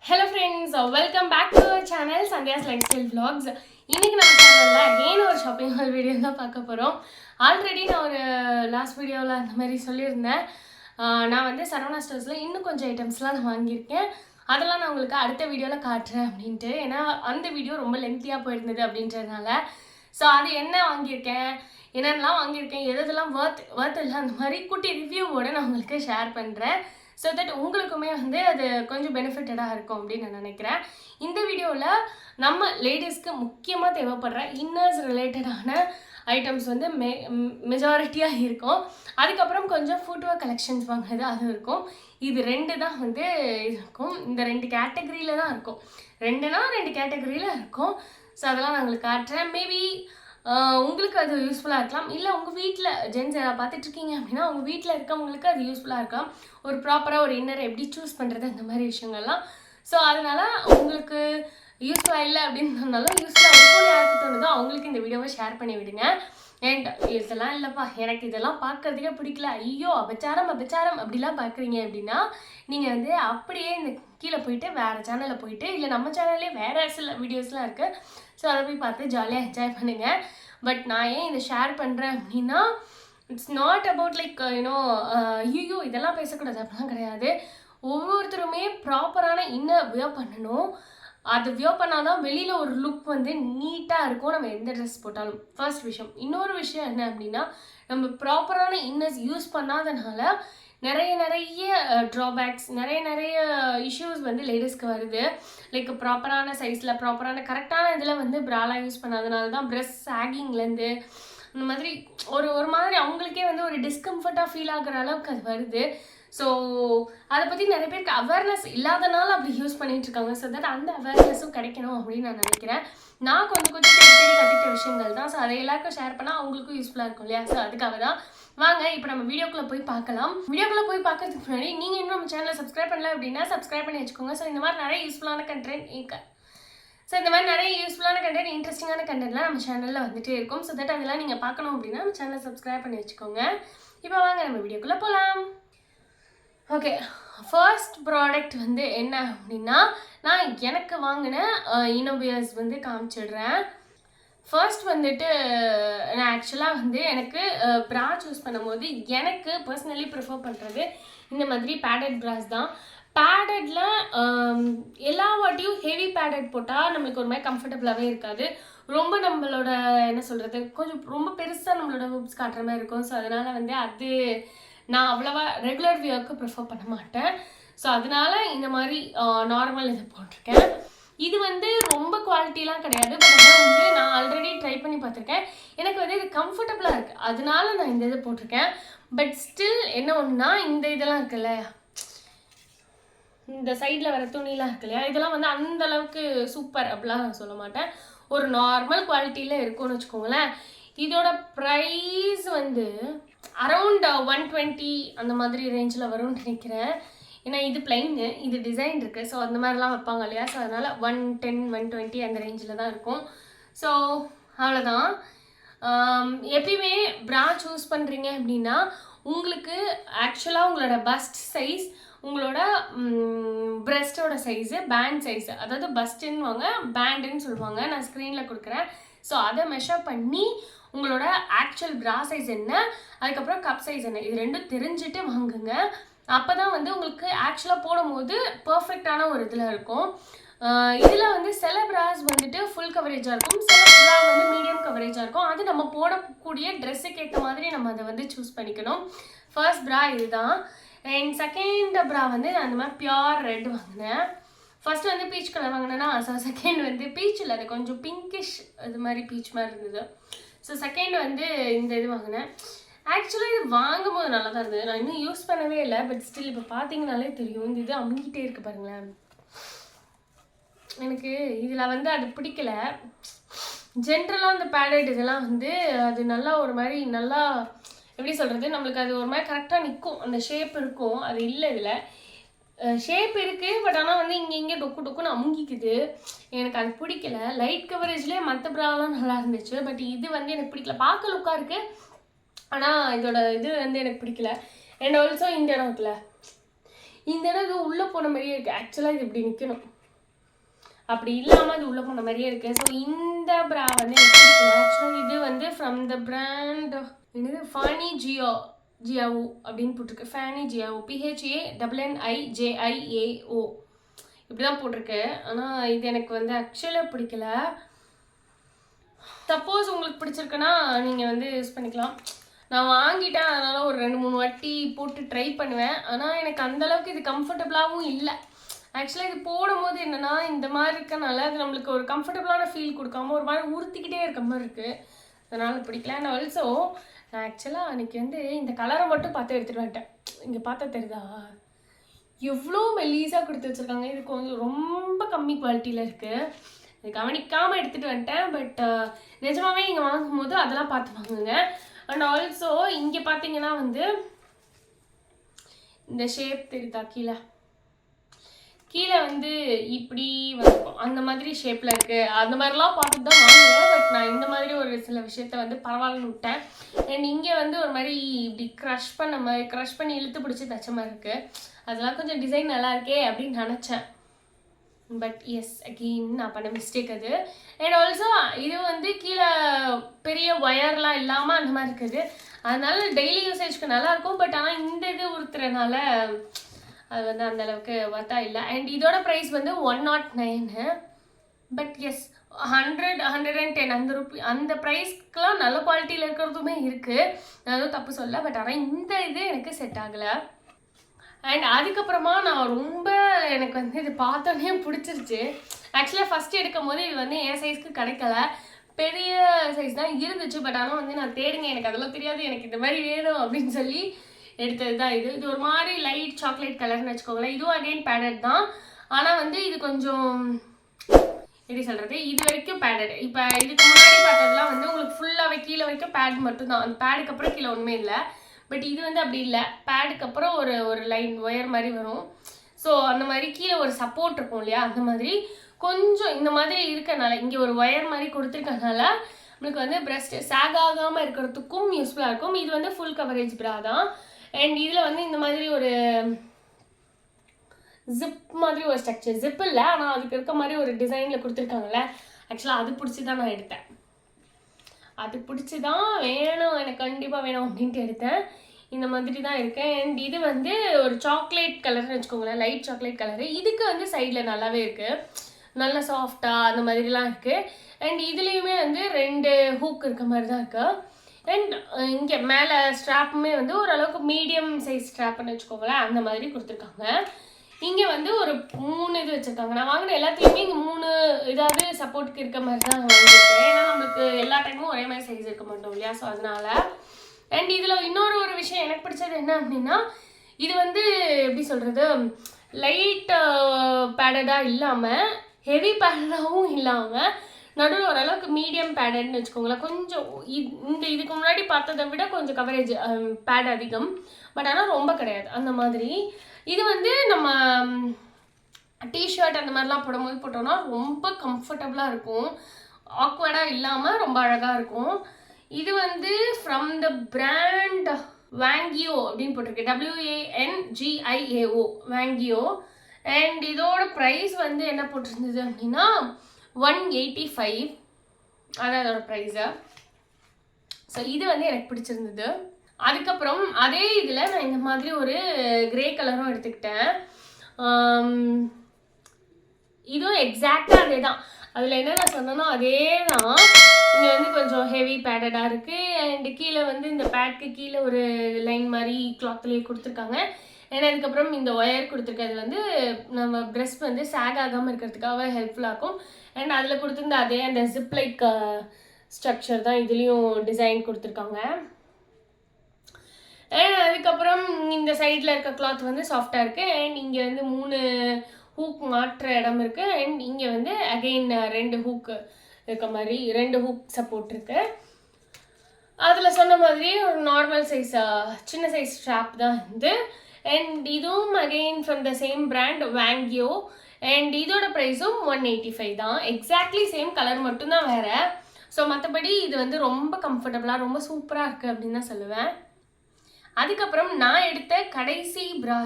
Hello friends, welcome back to our channel Sandhya's Lifestyle Vlogs. இன்னைக்கு நம்ம சேனல்ல again ஒரு ஷாப்பிங் ஹால் வீடியோ தான் பார்க்க போறோம். ஆல்ரெடி நான் ஒரு லாஸ்ட் வீடியோல அந்த மாதிரி சொல்லியிருந்தேன். நான் வந்து சரவணா ஸ்டோர்ஸ்ல இன்னும் கொஞ்சம் ஐட்டம்ஸ்லாம் நான் வாங்கியிருக்கேன். அதெல்லாம் நான் உங்களுக்கு அடுத்த வீடியோல காட்டுறேன் அப்படின்ட்டு. ஏன்னா அந்த வீடியோ ரொம்ப லென்த்தியா போயிருந்தது அப்படின்றதுனால. ஸோ அது என்ன வாங்கியிருக்கேன், என்னென்னலாம் வாங்கியிருக்கேன், எதெல்லாம் ஒர்த் இல்லை அந்த மாதிரி குட்டி ரிவ்யூவோட நான் உங்களுக்கு ஷேர் பண்ணுறேன். ஸோ தட் உங்களுக்குமே வந்து அது கொஞ்சம் பெனிஃபிட்டடாக இருக்கும் அப்படின்னு நான் நினைக்கிறேன். இந்த வீடியோவில் நம்ம லேடிஸ்க்கு முக்கியமாக தேவைப்படுற இன்னர்ஸ் ரிலேட்டடான ஐட்டம்ஸ் வந்து மெஜாரிட்டியாக இருக்கும். அதுக்கப்புறம் கொஞ்சம் ஃபுட்வேர் கலெக்ஷன்ஸ் வாங்கினது அது இருக்கும். இது ரெண்டு தான் வந்து இருக்கும். இந்த ரெண்டு கேட்டகரியில் தான் இருக்கும். ரெண்டு கேட்டகரியில் இருக்கும். ஸோ அதெல்லாம் நான் உங்களுக்கு காட்டுறேன். மேபி உங்களுக்கு அது யூஸ்ஃபுல்லாக இருக்கலாம். இல்லை உங்கள் வீட்டில் ஜென்ஸ் பார்த்துட்ருக்கீங்க அப்படின்னா உங்கள் வீட்டில் இருக்கவங்களுக்கு அது யூஸ்ஃபுல்லாக இருக்கலாம். ஒரு ப்ராப்பராக ஒரு இன்னரை எப்படி சூஸ் பண்ணுறது அந்த மாதிரி விஷயங்கள்லாம். ஸோ அதனால் உங்களுக்கு யூஸ்ஃபுல்லாக இல்லை அப்படின்னு சொன்னாலும் யூஸ்ஃபுல்லாக இருக்கும்னு யாருக்கு தோணுதோ அவங்களுக்கு இந்த வீடியோவை ஷேர் பண்ணி விடுங்க. அண்ட் இதெல்லாம் இல்லைப்பா எனக்கு இதெல்லாம் பார்க்குறதுக்கே பிடிக்கல, ஐயோ அபச்சாரம் அப்படிலாம் பார்க்குறீங்க அப்படின்னா நீங்கள் வந்து அப்படியே இந்த கீழே போயிட்டு வேறு சேனலில் போயிட்டு, இல்லை நம்ம சேனல்லே வேறு சில வீடியோஸ்லாம் இருக்குது. ஸோ அதை போய் பார்த்து ஜாலியாக என்ஜாய் பண்ணுங்கள். பட் நான் ஏன் இதை ஷேர் பண்ணுறேன் அப்படின்னா it's not about like you know ஐயோ இதெல்லாம் பேசக்கூடாது அப்படிலாம் கிடையாது. ஒவ்வொருத்தருமே ப்ராப்பரான இன்னர் வியர் பண்ணணும். அது வியர் பண்ணால் தான் வெளியில் ஒரு லுக் வந்து நீட்டாக இருக்கும் நம்ம எந்த ட்ரெஸ் போட்டாலும். ஃபர்ஸ்ட் விஷயம். இன்னொரு விஷயம் என்ன அப்படின்னா நம்ம ப்ராப்பரான இன்னர்ஸ் யூஸ் பண்ணாதனால நிறைய ட்ராபேக்ஸ் நிறைய இஷ்யூஸ் வந்து லேடிஸ்க்கு வருது. லைக் ப்ராப்பரான சைஸில் ப்ராப்பரான கரெக்டான இதில் வந்து ப்ராலாக யூஸ் பண்ணாதனால தான் ப்ரெஸ் சாகிங்லேருந்து இந்த மாதிரி ஒரு மாதிரி அவங்களுக்கே வந்து ஒரு டிஸ்கம்ஃபர்ட்டாக ஃபீல் ஆகிற அளவுக்கு அது வருது. ஸோ அதை பற்றி நிறைய பேருக்கு அவேர்னஸ் இல்லாதனால அப்படி யூஸ் பண்ணிகிட்ருக்காங்க. ஸோ தட் அந்த அவேர்னஸும் கிடைக்கணும் அப்படின்னு நான் நினைக்கிறேன். நான் கொஞ்சம் தேடி கற்றுக்கிட்ட விஷயங்கள் தான். ஸோ அதை எல்லாருக்கும் ஷேர் பண்ணால் அவங்களுக்கும் யூஸ்ஃபுல்லாக இருக்கும் இல்லையா? ஸோ அதுக்காக தான். வாங்க இப்போ நம்ம வீடியோக்குள்ளே போய் பார்க்கலாம். வீடியோக்குள்ளே போய் பார்க்கறதுக்கு முன்னாடி நீங்கள் இன்னும் நம்ம சேனலை சப்ஸ்கிரைப் பண்ணல அப்படின்னா சப்ஸ்கிரைப் பண்ணி வச்சுக்கோங்க. ஸோ இந்த மாதிரி நிறைய யூஸ்ஃபுல்லான கண்டென்ட் இன்ட்ரெஸ்டிங்கான கண்டென்ட்லாம் நம்ம சேனலில் வந்துட்டே இருக்கும். ஸோ தட் அதெல்லாம் நீங்கள் பார்க்கணும் அப்படின்னா நம்ம சேனலை சப்ஸ்கிரைப் பண்ணி வச்சுக்கோங்க. இப்போ வாங்க நம்ம வீடியோக்குள்ளே போகலாம். ஓகே, ஃபர்ஸ்ட் ப்ராடக்ட் வந்து என்ன அப்படின்னா நான் எனக்கு வாங்கின இன்னோவியர்ஸ் வந்து காமிச்சிடுறேன். ஃபர்ஸ்ட் வந்துட்டு நான் ஆக்சுவலாக வந்து எனக்கு ப்ரா சூஸ் பண்ணும்போது எனக்கு பர்சனலி ப்ரிஃபர் பண்ணுறது இந்த மாதிரி பேடட் ப்ராஸ் தான். பேடடில் எல்லா வாட்டியும் ஹெவி பேடட் போட்டால் நம்மளுக்கு ஒரு மாதிரி கம்ஃபர்டபுளாகவே இருக்காது. ரொம்ப நம்மளோட என்ன சொல்கிறது கொஞ்சம் ரொம்ப பெருசாக நம்மளோட ஹூப்ஸ் காட்டுற மாதிரி இருக்கும். ஸோ அதனால் வந்து அது நான் அவ்வளோவா ரெகுலர் வியர்க்கு ப்ரிஃபர் பண்ண மாட்டேன். ஸோ அதனால் இந்த மாதிரி நார்மல் இது போட்டிருக்கேன். இது வந்து ரொம்ப குவாலிட்டிலாம் கிடையாது. பட் ஆனால் வந்து நான் ஆல்ரெடி ட்ரை பண்ணி பார்த்துருக்கேன். எனக்கு வந்து இது கம்ஃபர்டபுளாக இருக்குது. அதனால நான் இந்த இது போட்டிருக்கேன். பட் ஸ்டில் என்ன ஒன்றுனா இந்த இதெல்லாம் இருக்குல்ல, இந்த சைடில் வர துணிலாம் இருக்கு இல்லையா, இதெல்லாம் வந்து அந்தளவுக்கு சூப்பர் அப்படிலாம் நான் சொல்ல மாட்டேன். ஒரு நார்மல் குவாலிட்டியில் இருக்கும்னு வச்சுக்கோங்களேன். இதோட ப்ரைஸ் வந்து அரௌண்ட் 120 அந்த மாதிரி ரேஞ்சில் வரும்னு நினைக்கிறேன். ஏன்னா இது பிளைன்னு, இது டிசைன் இருக்குது. ஸோ அந்த மாதிரிலாம் வைப்பாங்க இல்லையா? ஸோ அதனால் 110 120 அந்த ரேஞ்சில் தான் இருக்கும். ஸோ அவ்வளோதான். எப்பயுமே ப்ரா சூஸ் பண்ணுறீங்க அப்படின்னா உங்களுக்கு ஆக்சுவலாக உங்களோட பஸ்ட் சைஸ், உங்களோட பிரெஸ்டோட சைஸு, பேண்ட் சைஸு, அதாவது பஸ்ட்டுன்னு பேண்டுன்னு சொல்லுவாங்க, நான் ஸ்க்ரீனில் கொடுக்குறேன். ஸோ அதை மெஷர் பண்ணி உங்களோட ஆக்சுவல் ப்ரா சைஸ் என்ன, அதுக்கப்புறம் கப் சைஸ் என்ன, இது ரெண்டும் தெரிஞ்சுட்டு வாங்குங்க. அப்போ தான் வந்து உங்களுக்கு ஆக்சுவலாக போடும்போது பர்ஃபெக்டான ஒரு இதில் இருக்கும். இதில் வந்து சில ப்ராஸ் வந்துட்டு ஃபுல் கவரேஜாக இருக்கும், சில ப்ரா வந்து மீடியம் கவரேஜாக இருக்கும். அது நம்ம போடக்கூடிய ட்ரெஸ்ஸுக்கு ஏற்ற மாதிரி நம்ம அதை வந்து சூஸ் பண்ணிக்கணும். ஃபர்ஸ்ட் ப்ரா இதுதான். அண்ட் செகண்ட் ப்ரா வந்து நான் அந்த மாதிரி பியோர் ரெட் வாங்கினேன். ஃபர்ஸ்ட் வந்து பீச் கலர் வாங்கினேன்னா, ஸோ செகண்ட் வந்து பீச் இல்லை, அது கொஞ்சம் பிங்கிஷ் அது மாதிரி பீச் மாதிரி இருந்தது. ஸோ செகண்ட் வந்து இந்த இது வாங்கினேன். ஆக்சுவலாக இது வாங்கும் போது நல்லா தான் இருந்தது. நான் இன்னும் யூஸ் பண்ணவே இல்லை. பட் ஸ்டில் இப்போ பார்த்தீங்கனாலே தெரியும் இந்த இது அமுங்கிட்டே இருக்குது பாருங்களேன். எனக்கு இதில் வந்து அது பிடிக்கல. ஜென்ரலாக அந்த பேடட் இதெல்லாம் வந்து அது நல்லா ஒரு மாதிரி நல்லா எப்படி சொல்கிறது, நம்மளுக்கு அது ஒரு மாதிரி கரெக்டாக நிற்கும், அந்த ஷேப் இருக்கும். அது இல்லை, இதில் ஷேப் இருக்குது. பட் ஆனால் வந்து இங்கே டொக்குன்னு அமுங்கிக்குது. எனக்கு அது பிடிக்கல. லைட் கவரேஜ்லேயே மற்ற ப்ராலாம் நல்லா இருந்துச்சு. பட் இது வந்து எனக்கு பிடிக்கல. பார்க்க லுக்காக இருக்குது, ஆனால் இதோட இது வந்து எனக்கு பிடிக்கல. அண்ட் ஆல்சோ இந்த இடம் இருக்குல்ல, இந்த இடம் இது உள்ளே போன மாதிரியே இருக்குது. ஆக்சுவலாக இது இப்படி நிற்கணும். அப்படி இல்லாமல் அது உள்ளே போன மாதிரியே இருக்குது. ஸோ இந்த ப்ரா வந்து எனக்கு பிடிக்கல. ஆக்சுவலாக இது வந்து ஃப்ரம் த பிராண்ட் என்னது ஃபேனி ஜியாவோ அப்படின்னு போட்டிருக்கு. ஃபேனி ஜியாவோ PHANNIJIAO இப்படி தான் போட்டிருக்கு. ஆனால் இது எனக்கு வந்து ஆக்சுவலாக பிடிக்கல. சப்போஸ் உங்களுக்கு பிடிச்சிருக்குன்னா நீங்கள் வந்து யூஸ் பண்ணிக்கலாம். நான் வாங்கிட்டேன், அதனால் ஒரு 2-3 வாட்டி போட்டு ட்ரை பண்ணுவேன். ஆனால் எனக்கு அந்தளவுக்கு இது கம்ஃபர்டபுளாகவும் இல்லை. ஆக்சுவலாக இது போடும்போது என்னென்னா இந்த மாதிரி இருக்கனால அது நம்மளுக்கு ஒரு கம்ஃபர்டபுளான ஃபீல் கொடுக்காம ஒரு மாதிரி உறுத்திக்கிட்டே இருக்க மாதிரி இருக்குது. அதனால் பிடிக்கல. அண்ட் ஆல்சோ நான் ஆக்சுவலாக அன்றைக்கி வந்து இந்த கலரை மட்டும் பார்த்து எடுத்துகிட்டு வந்துட்டேன். இங்கே பார்த்தா தெரியுதா எவ்வளோ மெல்லீஸாக கொடுத்து வச்சுருக்காங்க. இது கொஞ்சம் ரொம்ப கம்மி குவாலிட்டியில் இருக்குது. இது கவனிக்காமல் எடுத்துகிட்டு வந்துட்டேன். பட் நிஜமாகவே நீங்கள் வாங்கும்போது அதெல்லாம் பார்த்து வாங்குங்க. அண்ட் ஆல்சோ இங்கே பார்த்தீங்கன்னா வந்து இந்த ஷேப் தெரியுதா கீழே வந்து இப்படி வரும், அந்த மாதிரி ஷேப்பில் இருக்குது. அந்த மாதிரிலாம் பார்த்துட்டு தான் வாங்குவேன். பட் நான் இந்த மாதிரி ஒரு சில விஷயத்த வந்து பரவாயில்லன்னு விட்டேன். அண்ட் இங்கே வந்து ஒரு மாதிரி இப்படி க்ரஷ் பண்ணி இழுத்து பிடிச்சி தச்ச மாதிரி இருக்குது. அதெல்லாம் கொஞ்சம் டிசைன் நல்லா இருக்கே அப்படின்னு நினச்சேன். பட் எஸ் அகெயின் நான் பண்ண மிஸ்டேக் அது. அண்ட் ஆல்சோ இது வந்து கீழே பெரிய ஒயர்லாம் இல்லாமல் அந்த மாதிரி இருக்குது. அதனால டெய்லி யூசேஜ்க்கு நல்லாயிருக்கும். பட் ஆனால் இந்த இது உறுத்துறதுனால அது வந்து அந்தளவுக்கு ஒர்த்தா இல்லை. அண்ட் இதோட ப்ரைஸ் வந்து 109. பட் எஸ் 110 அந்த ப்ரைஸ்க்கெலாம் நல்ல குவாலிட்டியில் இருக்கிறதுமே இருக்குது. நான் எதுவும் தப்பு சொல்ல. பட் ஆனால் இந்த இது எனக்கு செட் ஆகலை. அண்ட் அதுக்கப்புறமா நான் ரொம்ப எனக்கு வந்து இது பார்த்தோன்னே பிடிச்சிருச்சு. ஆக்சுவலாக ஃபஸ்ட்டு எடுக்கும் போது இது வந்து என் சைஸ்க்கு கிடைக்கல. பெரிய சைஸ் தான் இருந்துச்சு. பட் ஆனால் வந்து நான் தேடுங்க எனக்கு அதெல்லாம் தெரியாது, எனக்கு இந்த மாதிரி வேணும் அப்படின்னு சொல்லி எடுத்தது தான் இது. இது ஒரு மாதிரி லைட் சாக்லேட் கலர்னு வச்சுக்கோங்களேன். இதுவும் அகைன் பேடட் தான். ஆனால் வந்து இது கொஞ்சம் எப்படி சொல்கிறது, இது வரைக்கும் பேடட். இப்போ இதுக்கு முன்னாடி பார்த்ததுலாம் வந்து உங்களுக்கு ஃபுல்லாகவே கீழே வரைக்கும் பேட் மட்டும்தான். அந்த பேடுக்கு அப்புறம் கீழே ஒன்றுமே இல்லை. பட் இது வந்து அப்படி இல்லை. பேடுக்கு அப்புறம் ஒரு லைன் ஒயர் மாதிரி வரும். ஸோ அந்த மாதிரி கீழே ஒரு சப்போர்ட் இருக்கும் இல்லையா, அந்த மாதிரி கொஞ்சம் இந்த மாதிரி இருக்கனால இங்கே ஒரு ஒயர் மாதிரி கொடுத்துருக்கனால நம்மளுக்கு வந்து பிரஸ்ட் சாக் ஆகாமல் இருக்கிறதுக்கும் யூஸ்ஃபுல்லாக இருக்கும். இது வந்து ஃபுல் கவரேஜ் ப்ரா தான். அண்ட் இதில் வந்து இந்த மாதிரி ஒரு ஜிப் மாதிரி ஒரு ஸ்ட்ரக்சர், ஜிப் இல்லை ஆனால் அதுக்கு இருக்க மாதிரி ஒரு டிசைனில் கொடுத்துருக்காங்கல்ல. ஆக்சுவலாக அது பிடிச்சி தான் நான் எடுத்தேன். அது பிடிச்சி தான் வேணும், எனக்கு கண்டிப்பாக வேணும் அப்படின்ட்டு எடுத்தேன். இந்த மாதிரி தான் இருக்கேன். அண்ட் இது வந்து ஒரு சாக்லேட் கலர்னு வச்சுக்கோங்களேன், லைட் சாக்லேட் கலரு. இதுக்கு வந்து சைடில் நல்லாவே இருக்குது, நல்லா சாஃப்டாக அந்த மாதிரிலாம் இருக்குது. அண்ட் இதுலேயுமே வந்து 2 ஹூக் இருக்க மாதிரி தான் இருக்குது. அண்ட் இங்கே மேலே ஸ்ட்ராப்புமே வந்து ஓரளவுக்கு மீடியம் சைஸ் ஸ்ட்ராப்னு வச்சுக்கோங்களேன், அந்த மாதிரி கொடுத்துருக்காங்க. இங்கே வந்து ஒரு 3 இது வச்சுருக்காங்க. நான் வாங்கின எல்லாத்துலேயுமே இங்கே 3 இதாவது சப்போர்ட்டுக்கு இருக்க மாதிரி தான் வாங்கியிருக்கேன். ஏன்னா நம்மளுக்கு எல்லா டைமும் ஒரே மாதிரி சைஸ் இருக்க மாட்டோம் இல்லையா, ஸோ அதனால். அண்ட் இதில் இன்னொரு விஷயம் எனக்கு பிடிச்சது என்ன அப்படின்னா, இது வந்து எப்படி சொல்கிறது, லைட் பேடடாக இல்லாமல் ஹெவி பேடடாகவும் இல்லாமல் நடுவில் ஓரளவுக்கு மீடியம் பேடட்னு வச்சுக்கோங்களேன். கொஞ்சம் இதுக்கு முன்னாடி பார்த்ததை விட கொஞ்சம் கவரேஜ் பேட் அதிகம். பட் ஆனால் ரொம்ப கிடையாது அந்த மாதிரி. இது வந்து நம்ம டிஷர்ட் அந்த மாதிரிலாம் போட்டோம்னா ரொம்ப கம்ஃபர்டபுளாக இருக்கும், ஆக்வர்டாக இல்லாமல் ரொம்ப அழகாக இருக்கும். இது வந்து ஃப்ரம் த பிராண்ட் வாங்கியோ அப்படின்னு போட்டிருக்கு, WANGIAO வாங்கியோ. அண்ட் இதோட ப்ரைஸ் வந்து என்ன போட்டிருந்தது அப்படின்னா 185, அதான் அதோட ப்ரைஸு. ஸோ இது வந்து எனக்கு பிடிச்சிருந்தது. அதுக்கப்புறம் அதே இதில் நான் இந்த மாதிரி ஒரு கிரே கலரும் எடுத்துக்கிட்டேன். இதுவும் எக்ஸாக்டாக அதே தான். அதில் என்ன நான் சொன்னேனோ அதே தான். இங்கே வந்து கொஞ்சம் ஹெவி பேடடாக இருக்குது. அண்ட் கீழே வந்து இந்த பேட்க்கு கீழே ஒரு லைன் மாதிரி கிளாத்லேயே கொடுத்துருக்காங்க. ஏன்னா அதுக்கப்புறம் இந்த ஒயர் கொடுத்துருக்கிறது வந்து நம்ம ப்ரெஸ்ட் வந்து சாக் ஆகாமல் இருக்கிறதுக்காக ஹெல்ப்ஃபுல்லாக இருக்கும். அண்ட் அதில் கொடுத்துருந்த அதே அந்த ஜிப் லைக் ஸ்ட்ரக்சர் தான் இதுலேயும் டிசைன் கொடுத்துருக்காங்க. அண்ட் அதுக்கப்புறம் இந்த சைடில் இருக்க கிளாத் வந்து சாஃப்டாக இருக்குது. அண்ட் இங்கே வந்து 3 ஹூக் மாற்ற இடம் இருக்குது. அண்ட் இங்கே வந்து அகெயின் 2 ஹூக் இருக்க மாதிரி 2 ஹூக் சப்போர்ட் இருக்குது. அதில் சொன்ன மாதிரி ஒரு நார்மல் சைஸ் சின்ன சைஸ் ஸ்ட்ராப் தான் இது. அண்ட் இதுவும் again from the same brand வாங்கியோ. அண்ட் இதோட ப்ரைஸும் 185 தான். எக்ஸாக்ட்லி சேம் கலர் மட்டும்தான் வேறு. ஸோ மற்றபடி இது வந்து ரொம்ப கம்ஃபர்டபுளாக ரொம்ப சூப்பராக இருக்குது அப்படின்னு தான் சொல்லுவேன். அதுக்கப்புறம் நான் எடுத்த கடைசி ப்ரா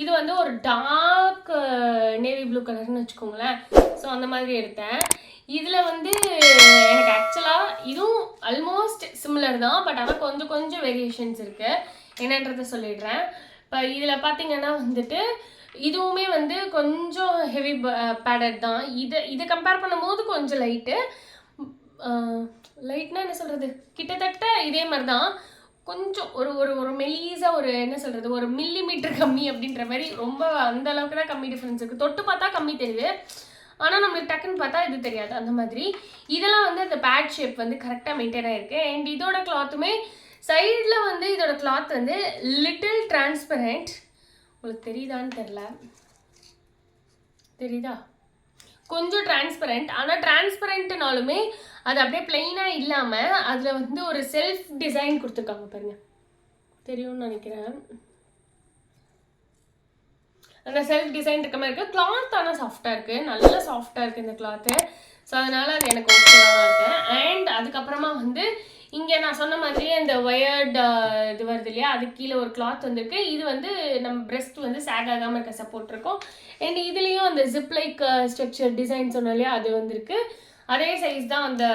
இது வந்து ஒரு டார்க் நேவி ப்ளூ கலர்னு வச்சுக்கோங்களேன். ஸோ அந்த மாதிரி எடுத்தேன். இதில் வந்து எனக்கு ஆக்சுவலாக இதுவும் ஆல்மோஸ்ட் சிமிலர் தான், பட் ஆனால் கொஞ்சம் கொஞ்சம் வேரியேஷன்ஸ் இருக்குது. என்னன்றதை சொல்லிடுறேன். இப்போ இதில் பார்த்தீங்கன்னா வந்துட்டு இதுவுமே வந்து கொஞ்சம் ஹெவி பேடட் தான். இதை கம்பேர் பண்ணும்போது கொஞ்சம் லைட்னா என்ன சொல்கிறது, கிட்டத்தட்ட இதே மாதிரி தான். கொஞ்சம் ஒரு ஒரு ஒரு மெலீஸாக ஒரு என்ன சொல்கிறது, ஒரு மில்லிமீட்டர் கம்மி அப்படின்ற மாதிரி. ரொம்ப அந்த அளவுக்கு தான் கம்மி டிஃப்ரென்ஸ் இருக்குது. தொட்டு பார்த்தா கம்மி தெரியுது, ஆனால் நம்மளுக்கு டக்குன்னு பார்த்தா இது தெரியாது அந்த மாதிரி. இதெல்லாம் வந்து அந்த பேட் ஷேப் வந்து கரெக்டாக மெயின்டைன் ஆகிருக்கு. அண்ட் இதோட கிளாத்துமே சைடில் வந்து இதோட கிளாத் வந்து லிட்டில் டிரான்ஸ்பரண்ட். உங்களுக்கு தெரியுதான்னு தெரில, தெரியுதா? கொஞ்சம் டிரான்ஸ்பரண்ட். ஆனால் டிரான்ஸ்பரண்ட்னாலுமே அது அப்படியே பிளெயினாக இல்லாமல் அதில் வந்து ஒரு செல்ஃப் டிசைன் கொடுத்துருக்காங்க பாருங்க, தெரியும்னு நினைக்கிறேன். அந்த செல்ஃப் டிசைன் இருக்க மாதிரி இருக்குது. கிளாத் ஆனால் சாஃப்டாக இருக்குது, நல்லா சாஃப்டாக இருக்குது இந்த கிளாத்து. ஸோ அதனால் அது எனக்கு ஓகேவாக தான் இருக்குது. அண்ட் அதுக்கப்புறமா வந்து இங்கே நான் சொன்ன மாதிரியே இந்த ஒயர்டு இது வருது இல்லையா, அது கீழே ஒரு கிளாத் வந்திருக்கு. இது வந்து நம்ம பிரெஸ்ட் வந்து சேக் ஆகாமல் இருக்க சப்போர்ட் இருக்கும். அண்ட் இதுலேயும் அந்த ஜிப் லைக் ஸ்ட்ரக்சர் டிசைன் சொன்னோம் இல்லையா, அது வந்திருக்கு. அதே சைஸ் தான் அந்த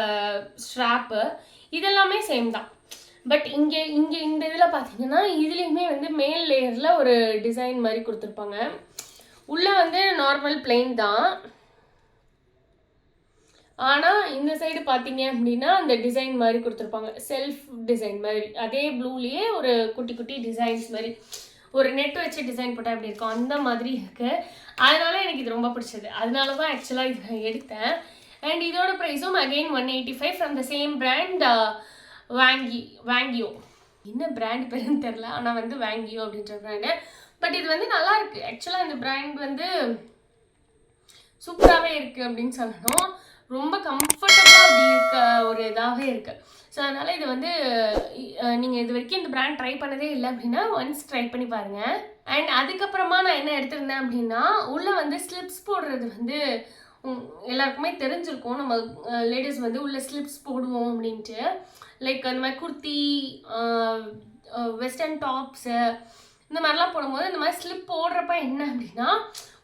ஸ்ட்ராப்பு. இதெல்லாமே சேம் தான். பட் இங்கே இந்த இதில் பார்த்தீங்கன்னா இதுலேயுமே வந்து மேல் லேயரில் ஒரு டிசைன் மாதிரி கொடுத்துருப்பாங்க. உள்ளே வந்து நார்மல் பிளெயின் தான், ஆனால் இந்த சைடு பார்த்தீங்க அப்படின்னா அந்த டிசைன் மாதிரி கொடுத்துருப்பாங்க, செல்ஃப் டிசைன் மாதிரி. அதே ப்ளூலேயே ஒரு குட்டி குட்டி டிசைன்ஸ் மாதிரி ஒரு நெட் வச்சு டிசைன் போட்டால் எப்படி இருக்கும் அந்த மாதிரி இருக்குது. அதனால எனக்கு இது ரொம்ப பிடிச்சது. அதனால தான் ஆக்சுவலாக இது நான் எடுத்தேன். அண்ட் இதோட ப்ரைஸும் again 185 from the same brand வாங்கியோ. என்ன பிராண்ட் பேருன்னு தெரில, ஆனால் வந்து வாங்கியோ அப்படின்ற பிராண்டு. பட் இது வந்து நல்லா இருக்குது ஆக்சுவலாக. இந்த பிராண்ட் வந்து சூப்பராகவே இருக்குது அப்படின்னு சொல்லணும். ரொம்ப கம்ஃபர்டபுளாக அப்படி இருக்க ஒரு இதாகவே இருக்குது. ஸோ அதனால் இது வந்து நீங்கள் இது வரைக்கும் இந்த பிராண்ட் ட்ரை பண்ணதே இல்லை அப்படின்னா ஒன்ஸ் ட்ரை பண்ணி பாருங்கள். அண்ட் அதுக்கப்புறமா நான் என்ன எடுத்திருந்தேன் அப்படின்னா, உள்ளே வந்து ஸ்லிப்ஸ் போடுறது வந்து எல்லாருக்குமே தெரிஞ்சிருக்கும். நம்ம லேடிஸ் வந்து உள்ளே ஸ்லிப்ஸ் போடுவோம் அப்படின்ட்டு. லைக் அந்த மாதிரி குர்த்தி, வெஸ்டர்ன் டாப்ஸு இந்த மாதிரிலாம் போடும்போது இந்த மாதிரி ஸ்லிப் போடுறப்ப என்ன அப்படின்னா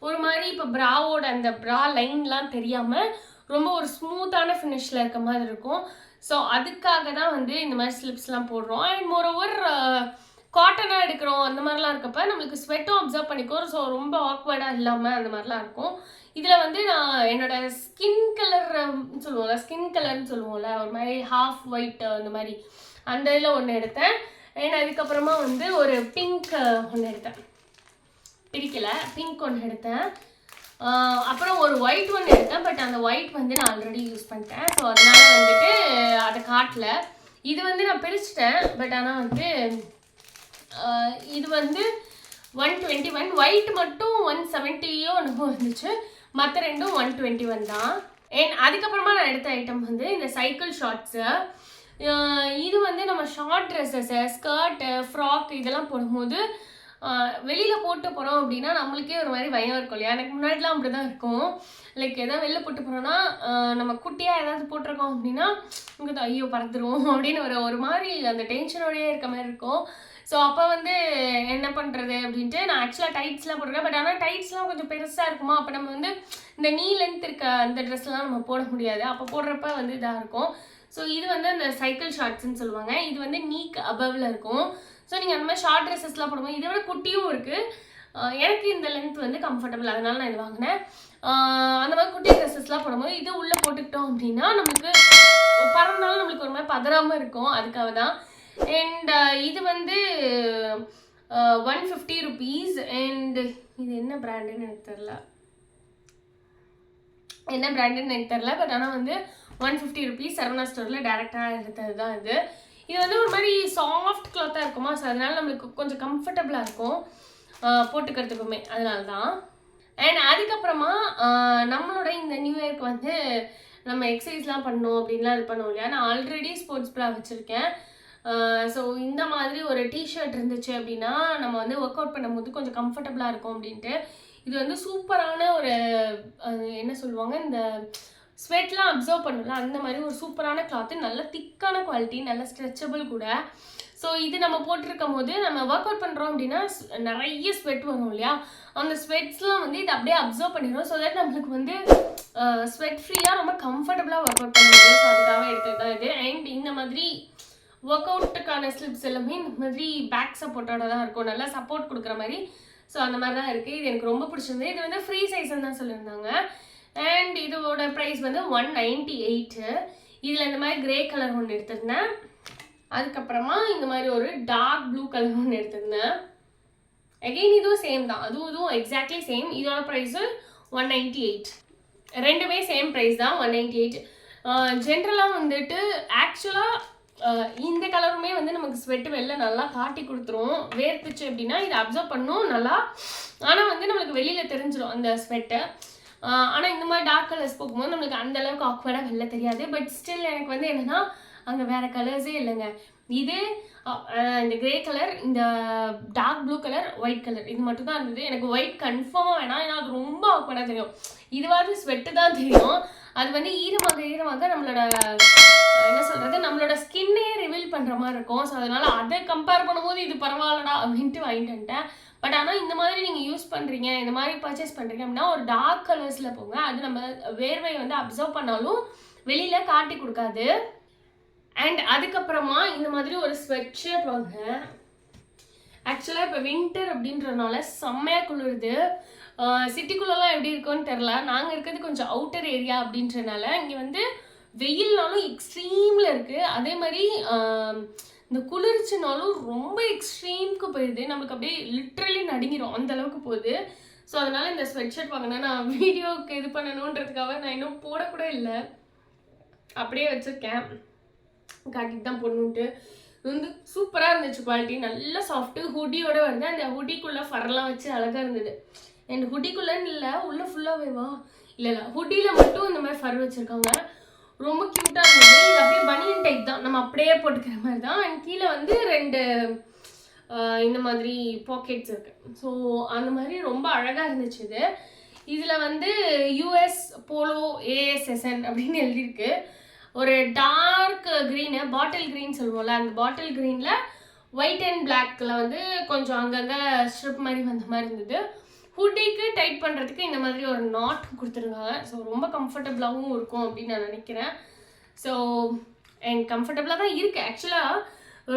ஒரு மாதிரி இப்போ ப்ராவோட அந்த ப்ரா லைன்லாம் தெரியாமல் ரொம்ப ஒரு ஸ்மூத்தான ஃபினிஷில் இருக்க மாதிரி இருக்கும். ஸோ அதுக்காக தான் வந்து இந்த மாதிரி ஸ்லிப்ஸ்லாம் போடுறோம். அண்ட் மோரோவர் காட்டனாக எடுக்கிறோம் அந்த மாதிரிலாம் இருக்கப்போ நம்மளுக்கு ஸ்வெட்டும் அப்சர்வ் பண்ணிக்கும். ஸோ ரொம்ப ஆக்வர்டாக இல்லாமல் அந்த மாதிரிலாம் இருக்கும். இதில் வந்து நான் என்னோடய ஸ்கின் கலர்னு சொல்லுவோம்ல, ஒரு மாதிரி ஹாஃப் ஒயிட் அந்த மாதிரி அந்த இதில் ஒன்று எடுத்தேன். அண்ட் அதுக்கப்புறமா வந்து ஒரு பிங்க் ஒன்று எடுத்தேன், பிரிக்கலை, பிங்க் ஒன்று எடுத்தேன். அப்புறம் ஒரு ஒயிட் ஒன்று எடுத்தேன். பட் அந்த ஒயிட் வந்து நான் ஆல்ரெடி யூஸ் பண்ணிட்டேன். ஸோ அதனால வந்துட்டு அதை காட்டல. இது வந்து நான் பிரிச்சிட்டேன். பட் ஆனால் வந்து இது வந்து 121, ஒயிட் மட்டும் 170யோ என்னமோ இருந்துச்சு, மற்ற ரெண்டும் 121 தான். அண்ட் அதுக்கப்புறமா நான் எடுத்த ஐட்டம் வந்து இந்த சைக்கிள் ஷார்ட்ஸு. இது வந்து நம்ம ஷார்ட் ட்ரெஸ்ஸஸு, ஸ்கர்ட்டு, ஃப்ராக் இதெல்லாம் போடும்போது வெளியில் போட்டு போகிறோம் அப்படின்னா நம்மளுக்கே ஒரு மாதிரி பயம் இருக்கும் இல்லையா. எனக்கு முன்னாடிலாம் அப்படி தான் இருக்கும். லைக் எதாவது வெளில போட்டு போகிறோன்னா நம்ம குட்டியாக ஏதாவது போட்டிருக்கோம் அப்படின்னா உங்களுக்கு ஐயோ பறந்துடும் அப்படின்னு ஒரு மாதிரி அந்த டென்ஷனோடையே இருக்க மாதிரி இருக்கும். ஸோ அப்போ வந்து என்ன பண்ணுறது அப்படின்ட்டு நான் ஆக்சுவலாக டைட்ஸ்லாம் போட்டிருக்கேன். பட் ஆனால் டைட்ஸ்லாம் கொஞ்சம் பெருசாக இருக்குமா, அப்போ நம்ம வந்து இந்த நீ லென்த் இருக்க அந்த ட்ரெஸ்லாம் நம்ம போட முடியாது. அப்போ போடுறப்ப வந்து இதாக இருக்கும். ஸோ இது வந்து அந்த சைக்கிள் ஷார்ட்ஸ்ன்னு சொல்லுவாங்க. இது வந்து நீக்கு அபவில் இருக்கும். ஸோ நீங்கள் அந்த மாதிரி ஷார்ட் ட்ரெஸ்ஸஸ்லாம் போடும்போது இதை விட குட்டியும் இருக்குது. எனக்கு இந்த லென்த் வந்து கம்ஃபர்டபுள், அதனால நான் இது வாங்கினேன். அந்த மாதிரி குட்டி ட்ரெஸ்ஸஸ்லாம் போடும்போது இது உள்ளே போட்டுக்கிட்டோம் அப்படின்னா நம்மளுக்கு பறந்தாலும் நம்மளுக்கு ஒரு மாதிரி பதறாமல் இருக்கும். அதுக்காக தான். அண்ட் இது வந்து 150 rupees. அண்ட் இது என்ன பிராண்டுன்னு எனக்கு தெரில, பட் ஆனால் வந்து 150 rupees சரவணா ஸ்டோரில் டேரெக்டாக எடுத்தது தான் இது. இது வந்து ஒரு மாதிரி சாஃப்ட் கிளாத்தாக இருக்குமா, ஸோ அதனால நம்மளுக்கு கொஞ்சம் கம்ஃபர்டபுளாக இருக்கும் போட்டுக்கிறதுக்குமே, அதனால தான். அண்ட் அதுக்கப்புறமா நம்மளோட இந்த நியூ இயர்க்கு வந்து நம்ம எக்ஸசைஸ்லாம் பண்ணணும் அப்படின்லாம் இது பண்ணுவோம் இல்லையா. நான் ஆல்ரெடி ஸ்போர்ட்ஸ் ப்ரா வச்சுருக்கேன். ஸோ இந்த மாதிரி ஒரு டிஷர்ட் இருந்துச்சு அப்படின்னா நம்ம வந்து ஒர்க் அவுட் பண்ணும்போது கொஞ்சம் கம்ஃபர்டபுளாக இருக்கும் அப்படின்ட்டு இது வந்து சூப்பரான ஒரு என்ன சொல்லுவாங்க, இந்த ஸ்வெட்லாம் அப்சர்வ் பண்ணல அந்த மாதிரி ஒரு சூப்பரான கிளாத்து, நல்ல திக்கான குவாலிட்டி, நல்ல ஸ்ட்ரெச்சபிள் கூட. ஸோ இது நம்ம போட்டிருக்கும் போது நம்ம ஒர்க் அவுட் பண்ணுறோம் அப்படின்னா நிறைய ஸ்வெட் வரும் இல்லையா, அந்த ஸ்வெட்ஸ்லாம் வந்து இது அப்படியே அப்சர்வ் பண்ணிடும். ஸோ தட் நம்மளுக்கு வந்து ஸ்வெட் ஃப்ரீயாக ரொம்ப கம்ஃபர்டபுளாக ஒர்க் அவுட் பண்ண முடியும். ஸோ அதுக்காக எடுத்தது தான் இது. அண்ட் இந்த மாதிரி ஒர்க் அவுட்டுக்கான ஸ்லிப்ஸ் எல்லாமே இந்த மாதிரி பேக் சப்போர்ட்டோட தான் இருக்கும், நல்லா சப்போர்ட் கொடுக்குற மாதிரி. ஸோ அந்த மாதிரி தான் இருக்குது. இது எனக்கு ரொம்ப பிடிச்சிருந்தது. இது வந்து ஃப்ரீ சைஸ்ன்னு தான் சொல்லியிருந்தாங்க. அண்ட் இதோட ப்ரைஸ் வந்து 198. இதில் இந்த மாதிரி கிரே கலர் ஒன்று எடுத்திருந்தேன். அதுக்கப்புறமா இந்த மாதிரி ஒரு டார்க் ப்ளூ கலர் ஒன்று எடுத்திருந்தேன். அகெயின் இதுவும் சேம் தான், இதுவும் எக்ஸாக்ட்லி சேம். இதோட ப்ரைஸு 198. ரெண்டுமே சேம் ப்ரைஸ் தான், 198. ஜென்ரலாக வந்துட்டு ஆக்சுவலாக இந்த கலருமே வந்து நமக்கு ஸ்வெட்டு வெளில நல்லா காட்டி கொடுத்துரும். வேர்த்துச்சு அப்படின்னா இதை அப்சர்வ் பண்ணும் நல்லா, ஆனால் வந்து நம்மளுக்கு வெளியில் தெரிஞ்சிடும் அந்த ஸ்வெட்டை. ஆனால் இந்த மாதிரி டார்க் கலர்ஸ் போகும்போது நம்மளுக்கு அந்தளவுக்கு ஆக்வர்டாக வெளில தெரியாது. பட் ஸ்டில் எனக்கு வந்து என்னென்னா அங்கே வேறு கலர்ஸே இல்லைங்க. இது இந்த கிரே கலர், இந்த dark blue colour, white colour, இது மட்டும் தான் இருந்தது. எனக்கு ஒயிட் கன்ஃபார்மாக வேணாம், ஏன்னா அது ரொம்ப ஆக்வர்டாக தெரியும். இதுவாது ஸ்வெட்டு தான் தெரியும், அது வந்து ஈரமாக நம்மளோட என்ன சொல்கிறது, நம்மளோட ஸ்கின்னே ரிவீல் பண்ணுற மாதிரி இருக்கும். ஸோ அதனால் அதை கம்பேர் பண்ணும்போது இது பரவாயில்லடா அப்படின்ட்டு வாங்கிட்டு வந்துட்டேன். பட் ஆனால் இந்த மாதிரி நீங்கள் யூஸ் பண்ணுறீங்க, இந்த மாதிரி பர்ச்சேஸ் பண்ணுறீங்க அப்படின்னா ஒரு டார்க் கலர்ஸில் போங்க. அது நம்ம வேர்வையை வந்து அப்சர்வ் பண்ணாலும் வெளியில் காட்டி கொடுக்காது. அண்ட் அதுக்கப்புறமா இந்த மாதிரி ஒரு ஸ்வெட் ஷர்ட் வாங்கினேன். ஆக்சுவலாக இப்போ வின்டர் அப்படின்றதுனால செம்மையாக குளிருது. சிட்டிக்குள்ளெல்லாம் எப்படி இருக்குன்னு தெரில, நாங்கள் இருக்கிறது கொஞ்சம் அவுட்டர் ஏரியா அப்படின்றனால இங்கே வந்து வெயில்னாலும் எக்ஸ்ட்ரீமில் இருக்குது. அதே மாதிரி இந்த குளிர்ச்சினாலும் ரொம்ப எக்ஸ்ட்ரீமுக்கு போயிடுது, நம்மளுக்கு அப்படியே லிட்ரலி நடுங்கிடும் அந்த அளவுக்கு போகுது. ஸோ அதனால் இந்த ஸ்வெட் ஷர்ட் வாங்கினேன். நான் வீடியோவுக்கு இது பண்ணணுன்றதுக்காக நான் இன்னும் போடக்கூட இல்லை, அப்படியே வச்சுருக்கேன், காட்டிட்டு தான் போடணுன்ட்டு. இது வந்து சூப்பராக இருந்துச்சு, குவாலிட்டி நல்லா சாஃப்ட்டு, ஹுடியோடு வருது. அந்த ஹுடிக்குள்ளே ஃபர்லாம் வச்சு அழகாக இருந்தது. அண்ட் ஹுடிக்குள்ளேன்னு இல்லை, உள்ளே ஃபுல்லாகவே இல்லை ஹுடியில் மட்டும் இந்த மாதிரி ஃபர் வச்சுருக்காங்க, ரொம்ப க்யூட்டாக இருந்தது. இது அப்படியே பனியன் டைப் தான், நம்ம அப்படியே போட்டுக்கிற மாதிரி தான். அண்ட் கீழே வந்து 2 இந்த மாதிரி பாக்கெட்ஸ் இருக்குது. ஸோ அந்த மாதிரி ரொம்ப அழகாக இருந்துச்சு இது. இதில் வந்து யூஎஸ் போலோ ஏஎஸ்எஸ்என் அப்படின்னு எழுதியிருக்கு. ஒரு டார்க் க்ரீனு, பாட்டில் க்ரீன் சொல்லுவோம்ல, அந்த பாட்டில் க்ரீனில் ஒயிட் அண்ட் பிளாக்கில் வந்து கொஞ்சம் அங்கங்கே ஸ்ட்ரிப் மாதிரி வந்த மாதிரி இருந்தது. ஹுட்டிக்கு டைட் பண்ணுறதுக்கு இந்த மாதிரி ஒரு நாட் கொடுத்துருக்காங்க. ஸோ ரொம்ப கம்ஃபர்டபுளாகவும் இருக்கும் அப்படின்னு நான் நினைக்கிறேன். ஸோ அண்ட் கம்ஃபர்டபுளாக தான் இருக்குது, ஆக்சுவலாக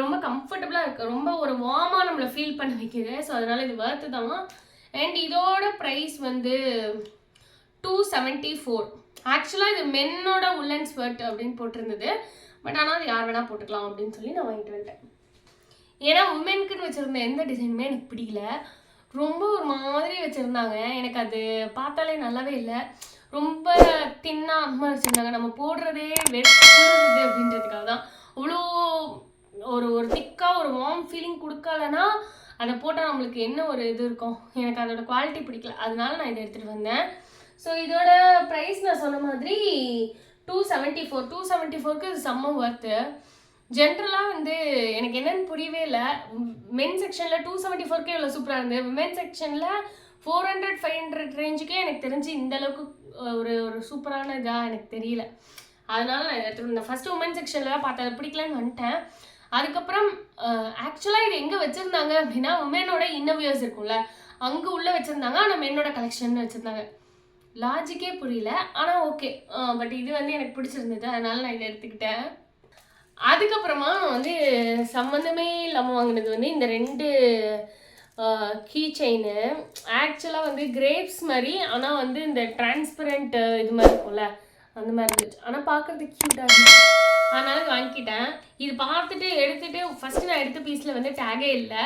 ரொம்ப கம்ஃபர்டபுளாக இருக்குது, ரொம்ப ஒரு வார்மாக நம்மளை ஃபீல் பண்ண வைக்கிது. ஸோ அதனால் இது வர்த்து தான். அண்ட் இதோட ப்ரைஸ் வந்து 274. ஆக்சுவலாக இது மென்னோட உல்லன் ஸ்வெட் அப்படின்னு போட்டிருந்தது. பட் ஆனால் அது யார் வேணால் போட்டுக்கலாம் அப்படின்னு சொல்லி நான் வாங்கிட்டு வந்துட்டேன். ஏன்னா உமனுக்குன்னு வச்சுருந்த எந்த டிசைனுமே எனக்கு பிடிக்கல, ரொம்ப ஒரு மாதிரி வச்சுருந்தாங்க. எனக்கு அது பார்த்தாலே நல்லாவே இல்லை, ரொம்ப தின்னாக அந்த மாதிரி வச்சுருந்தாங்க. நம்ம போடுறதே வெறுப்புறது அப்படின்றதுக்காக தான். அவ்வளோ ஒரு திக்காக ஒரு வார்ம் ஃபீலிங் கொடுக்கலன்னா அதை போட்டால் நம்மளுக்கு என்ன ஒரு இது இருக்கும், எனக்கு அதோட குவாலிட்டி பிடிக்கல, அதனால நான் இதை எடுத்துகிட்டு வந்தேன். ஸோ இதோட ப்ரைஸ் நான் சொன்ன மாதிரி 274. 274க்கு இது செம்ம ஒர்த்து. ஜென்ரலாக வந்து எனக்கு என்னென்னு புரியவே இல்லை, மென் செக்ஷனில் 274க்கே இவ்வளோ சூப்பராக இருந்தது. விமென் செக்ஷனில் 400-500 ரேஞ்சுக்கே எனக்கு தெரிஞ்சு இந்தளவுக்கு ஒரு சூப்பரான இதாக எனக்கு தெரியல. அதனால நான் எடுத்துகிட்டு வந்தேன். ஃபஸ்ட்டு உமன் செக்ஷனில் பார்த்து அதை பிடிக்கலன்னு வந்துட்டேன். அதுக்கப்புறம் ஆக்சுவலாக இது எங்கே வச்சுருந்தாங்க அப்படின்னா உமனோட இன்னர்வியர்ஸ் இருக்கும்ல, அங்கே உள்ளே வச்சுருந்தாங்க. ஆனால் மென்னோட கலெக்ஷன் வச்சுருந்தாங்க. லாஜிக்கே புரியல, ஆனால் ஓகே. பட் இது வந்து எனக்கு பிடிச்சிருந்தது, அதனால நான் இதை எடுத்துக்கிட்டேன். அதுக்கப்புறமா வந்து சம்மந்தமே இல்லாமல் வாங்கினது வந்து இந்த 2 கீ செயினு. ஆக்சுவலாக வந்து கிரேப்ஸ் மாதிரி, ஆனால் வந்து இந்த டிரான்ஸ்பரண்ட் இது மாதிரி இருக்கும்ல அந்த மாதிரி இருந்துச்சு. ஆனால் பார்க்குறதுக்கு க்யூட்டாக இருந்துச்சு, அதனால வாங்கிக்கிட்டேன். இது பார்த்துட்டு எடுத்துகிட்டு ஃபஸ்ட்டு நான் எடுத்த பீஸில் வந்து டேகே இல்லை.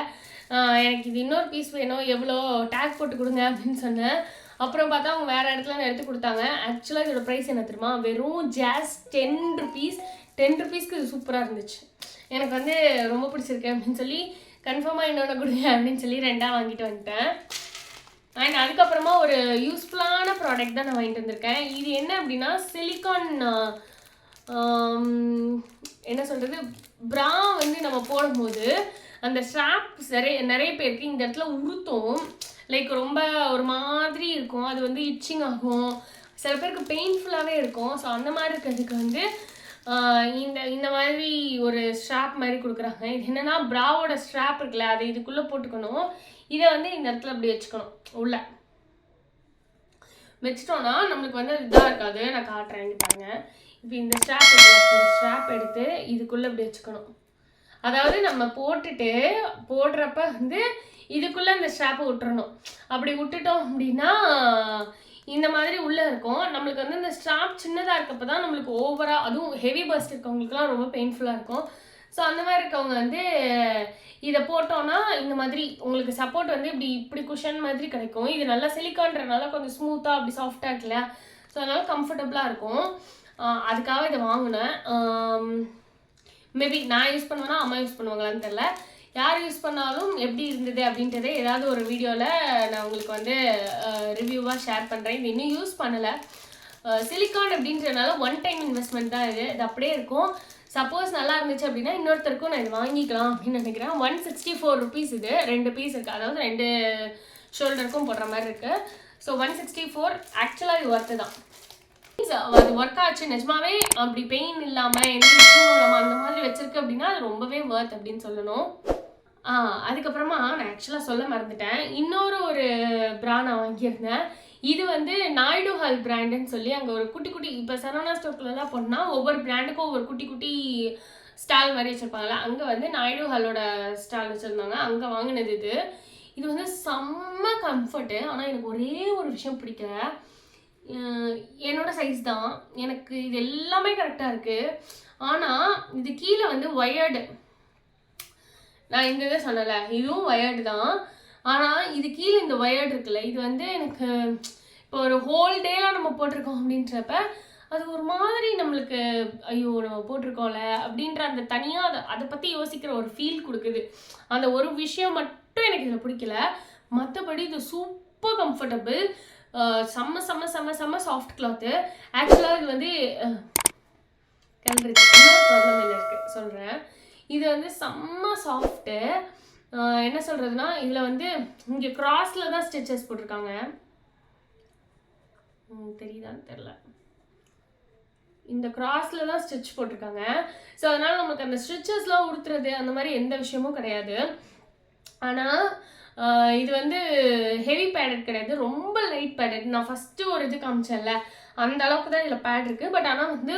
எனக்கு இது இன்னொரு பீஸ் வேணும், எவ்வளோ டேக் போட்டு கொடுங்க அப்படின்னு சொன்னேன். அப்புறம் பார்த்தா அவங்க வேறு இடத்துல எடுத்து கொடுத்தாங்க. ஆக்சுவலாக இதோட ப்ரைஸ் என்ன தெரியுமா, வெறும் ஜஸ்ட் 10 rupees. 10 rupeesக்கு இது சூப்பராக இருந்துச்சு, எனக்கு வந்து ரொம்ப பிடிச்சிருக்கு அப்படின்னு சொல்லி கன்ஃபார்மாக இன்னொன்று கொடுங்க அப்படின்னு சொல்லி 2ஆக வாங்கிட்டு வந்துட்டேன். அண்ட் அதுக்கப்புறமா ஒரு யூஸ்ஃபுல்லான ப்ராடக்ட் தான் நான் வாங்கிட்டு வந்திருக்கேன். இது என்ன அப்படின்னா சிலிக்கான் என்ன சொல்கிறது, ப்ரா வந்து நம்ம போடும்போது அந்த ஸ்ட்ராப்ஸ் நிறைய பேருக்கு இந்த இடத்துல உறுத்தும், லைக் ரொம்ப ஒரு மாதிரி இருக்கும், அது வந்து இச்சிங் ஆகும், சில பேருக்கு பெயின்ஃபுல்லாகவே இருக்கும். ஸோ அந்த மாதிரி இருக்கிறதுக்கு வந்து இந்த இந்த மாதிரி ஒரு ஸ்ட்ராப் மாதிரி கொடுக்குறாங்க. இது என்னென்னா ப்ராவோட ஸ்ட்ராப் இருக்குல்ல, அதை இதுக்குள்ளே போட்டுக்கணும். இதை வந்து இந்த இடத்துல அப்படி வச்சுக்கணும். உள்ள வச்சிட்டோன்னா நம்மளுக்கு வந்து இதாக இருக்காது. நான் காட்டுறேன் பாருங்க. இப்போ இந்த ஸ்ட்ராப் எடுத்து இதுக்குள்ளே இப்படி வச்சுக்கணும். அதாவது நம்ம போடுறப்ப வந்து இதுக்குள்ளே இந்த ஸ்ட்ராப்பை விட்டுறணும். அப்படி விட்டுட்டோம் அப்படின்னா இந்த மாதிரி உள்ளே இருக்கும். நம்மளுக்கு வந்து இந்த ஸ்ட்ராப் சின்னதாக இருக்கப்போ தான் நம்மளுக்கு ஓவராக, அதுவும் ஹெவி பஸ்ட் இருக்கவங்களுக்குலாம் ரொம்ப பெயின்ஃபுல்லாக இருக்கும். ஸோ அந்த மாதிரி இருக்கவங்க வந்து இதை போட்டோன்னா இந்த மாதிரி உங்களுக்கு சப்போர்ட் வந்து இப்படி குஷன் மாதிரி கிடைக்கும். இது நல்லா சிலிக்கான்றனால கொஞ்சம் ஸ்மூத்தாக அப்படி சாஃப்டாக இருக்குல்ல, ஸோ அதனால் கம்ஃபர்டபுளாக இருக்கும். அதுக்காக இதை வாங்கினேன். மேபி நான் யூஸ் பண்ணுவேன்னா அம்மா யூஸ் பண்ணுவாங்களான்னு தெரில. யார் யூஸ் பண்ணாலும் எப்படி இருந்தது அப்படின்றதே ஏதாவது ஒரு வீடியோவில் நான் உங்களுக்கு வந்து ரிவ்யூவாக ஷேர் பண்ணுறேன். இது இன்னும் யூஸ் பண்ணலை. சிலிக்கான் அப்படின்றனால ஒன் டைம் இன்வெஸ்ட்மெண்ட் தான் இது அப்படியே இருக்கும். சப்போஸ் நல்லா இருந்துச்சு அப்படின்னா இன்னொருத்தருக்கும் நான் இது வாங்கிக்கலாம் அப்படின்னு நினைக்கிறேன். 164 rupees இது. 2 பீஸ் இருக்குது, அதாவது 2 ஷோல்டருக்கும் போடுற மாதிரி இருக்குது. ஸோ 164 ஆக்சுவலாக இது ஒர்த்து தான். அது ஒர்க் ஆச்சு நிஜமாவே. அப்படி பெயின் இல்லாமல் எந்த இஷ்யூவும் இல்லாமல் அந்த மாதிரி வச்சிருக்கு அப்படின்னா அது ரொம்பவே ஒர்த் அப்படின்னு சொல்லணும். அதுக்கப்புறமா நான் ஆக்சுவலாக சொல்ல மறந்துட்டேன், ஒரு ப்ரா நான் வாங்கியிருந்தேன். இது வந்து நாயுடு ஹால் பிராண்டுன்னு சொல்லி அங்கே ஒரு குட்டி இப்போ சரவணா ஸ்டோர்க்குள்ளலாம் போனால் ஒவ்வொரு பிராண்டுக்கும் ஒவ்வொரு குட்டி ஸ்டால் மாதிரி வச்சுருப்பாங்களா, அங்கே வந்து நாயுடு ஹாலோட ஸ்டால் வச்சுருந்தாங்க. அங்கே வாங்கினது இது வந்து செம்ம கம்ஃபர்ட்டு. ஆனால் எனக்கு ஒரே ஒரு விஷயம் பிடிக்கல. என்னோட சைஸ் தான், எனக்கு இது எல்லாமே கரெக்டாக இருக்குது. ஆனால் இது கீழே வந்து ஒயர்டு, நான் இந்த இதை சொன்னலை, இதுவும் ஒயர்டு தான். ஆனால் இது கீழே இந்த ஒயர்டு இருக்குல்ல, இது வந்து எனக்கு இப்போ ஒரு ஹோல் டேலாம் நம்ம போட்டிருக்கோம் அப்படின்றப்ப அது ஒரு மாதிரி நம்மளுக்கு ஐயோ நம்ம போட்டிருக்கோம்ல அப்படின்ற அந்த தனியாக அதை பற்றி யோசிக்கிற ஒரு ஃபீல் கொடுக்குது. அந்த ஒரு விஷயம் மட்டும் எனக்கு இதில் பிடிக்கல. மற்றபடி இது சூப்பர் கம்ஃபர்டபுள். செம்ம செம்ம செம்ம செம்ம சாஃப்ட் கிளாத்து. ஆக்சுவலாக இது வந்து கிளம்பிருக்கு, இன்னொரு ப்ராப்ளம் என்ன இருக்குது சொல்கிறேன். இது வந்து செம்ம சாஃப்ட்டு. என்ன சொல்கிறதுனா இதில் வந்து இங்கே கிராஸில் தான் ஸ்டிச்சஸ் போட்டிருக்காங்க. தெரியுதான்னு தெரில, இந்த கிராஸில் தான் ஸ்டிச் போட்டிருக்காங்க. ஸோ அதனால் நமக்கு அந்த ஸ்டிச்சஸ்லாம் உடுத்துறது அந்த மாதிரி எந்த விஷயமும் கிடையாது. ஆனால் இது வந்து ஹெவி பேடட் கிடையாது, ரொம்ப லைட் பேடட். நான் ஃபஸ்ட்டு ஒரு இது காமிச்சேன்ல அந்த அளவுக்கு தான் இதில் பேட் இருக்குது. பட் ஆனால் வந்து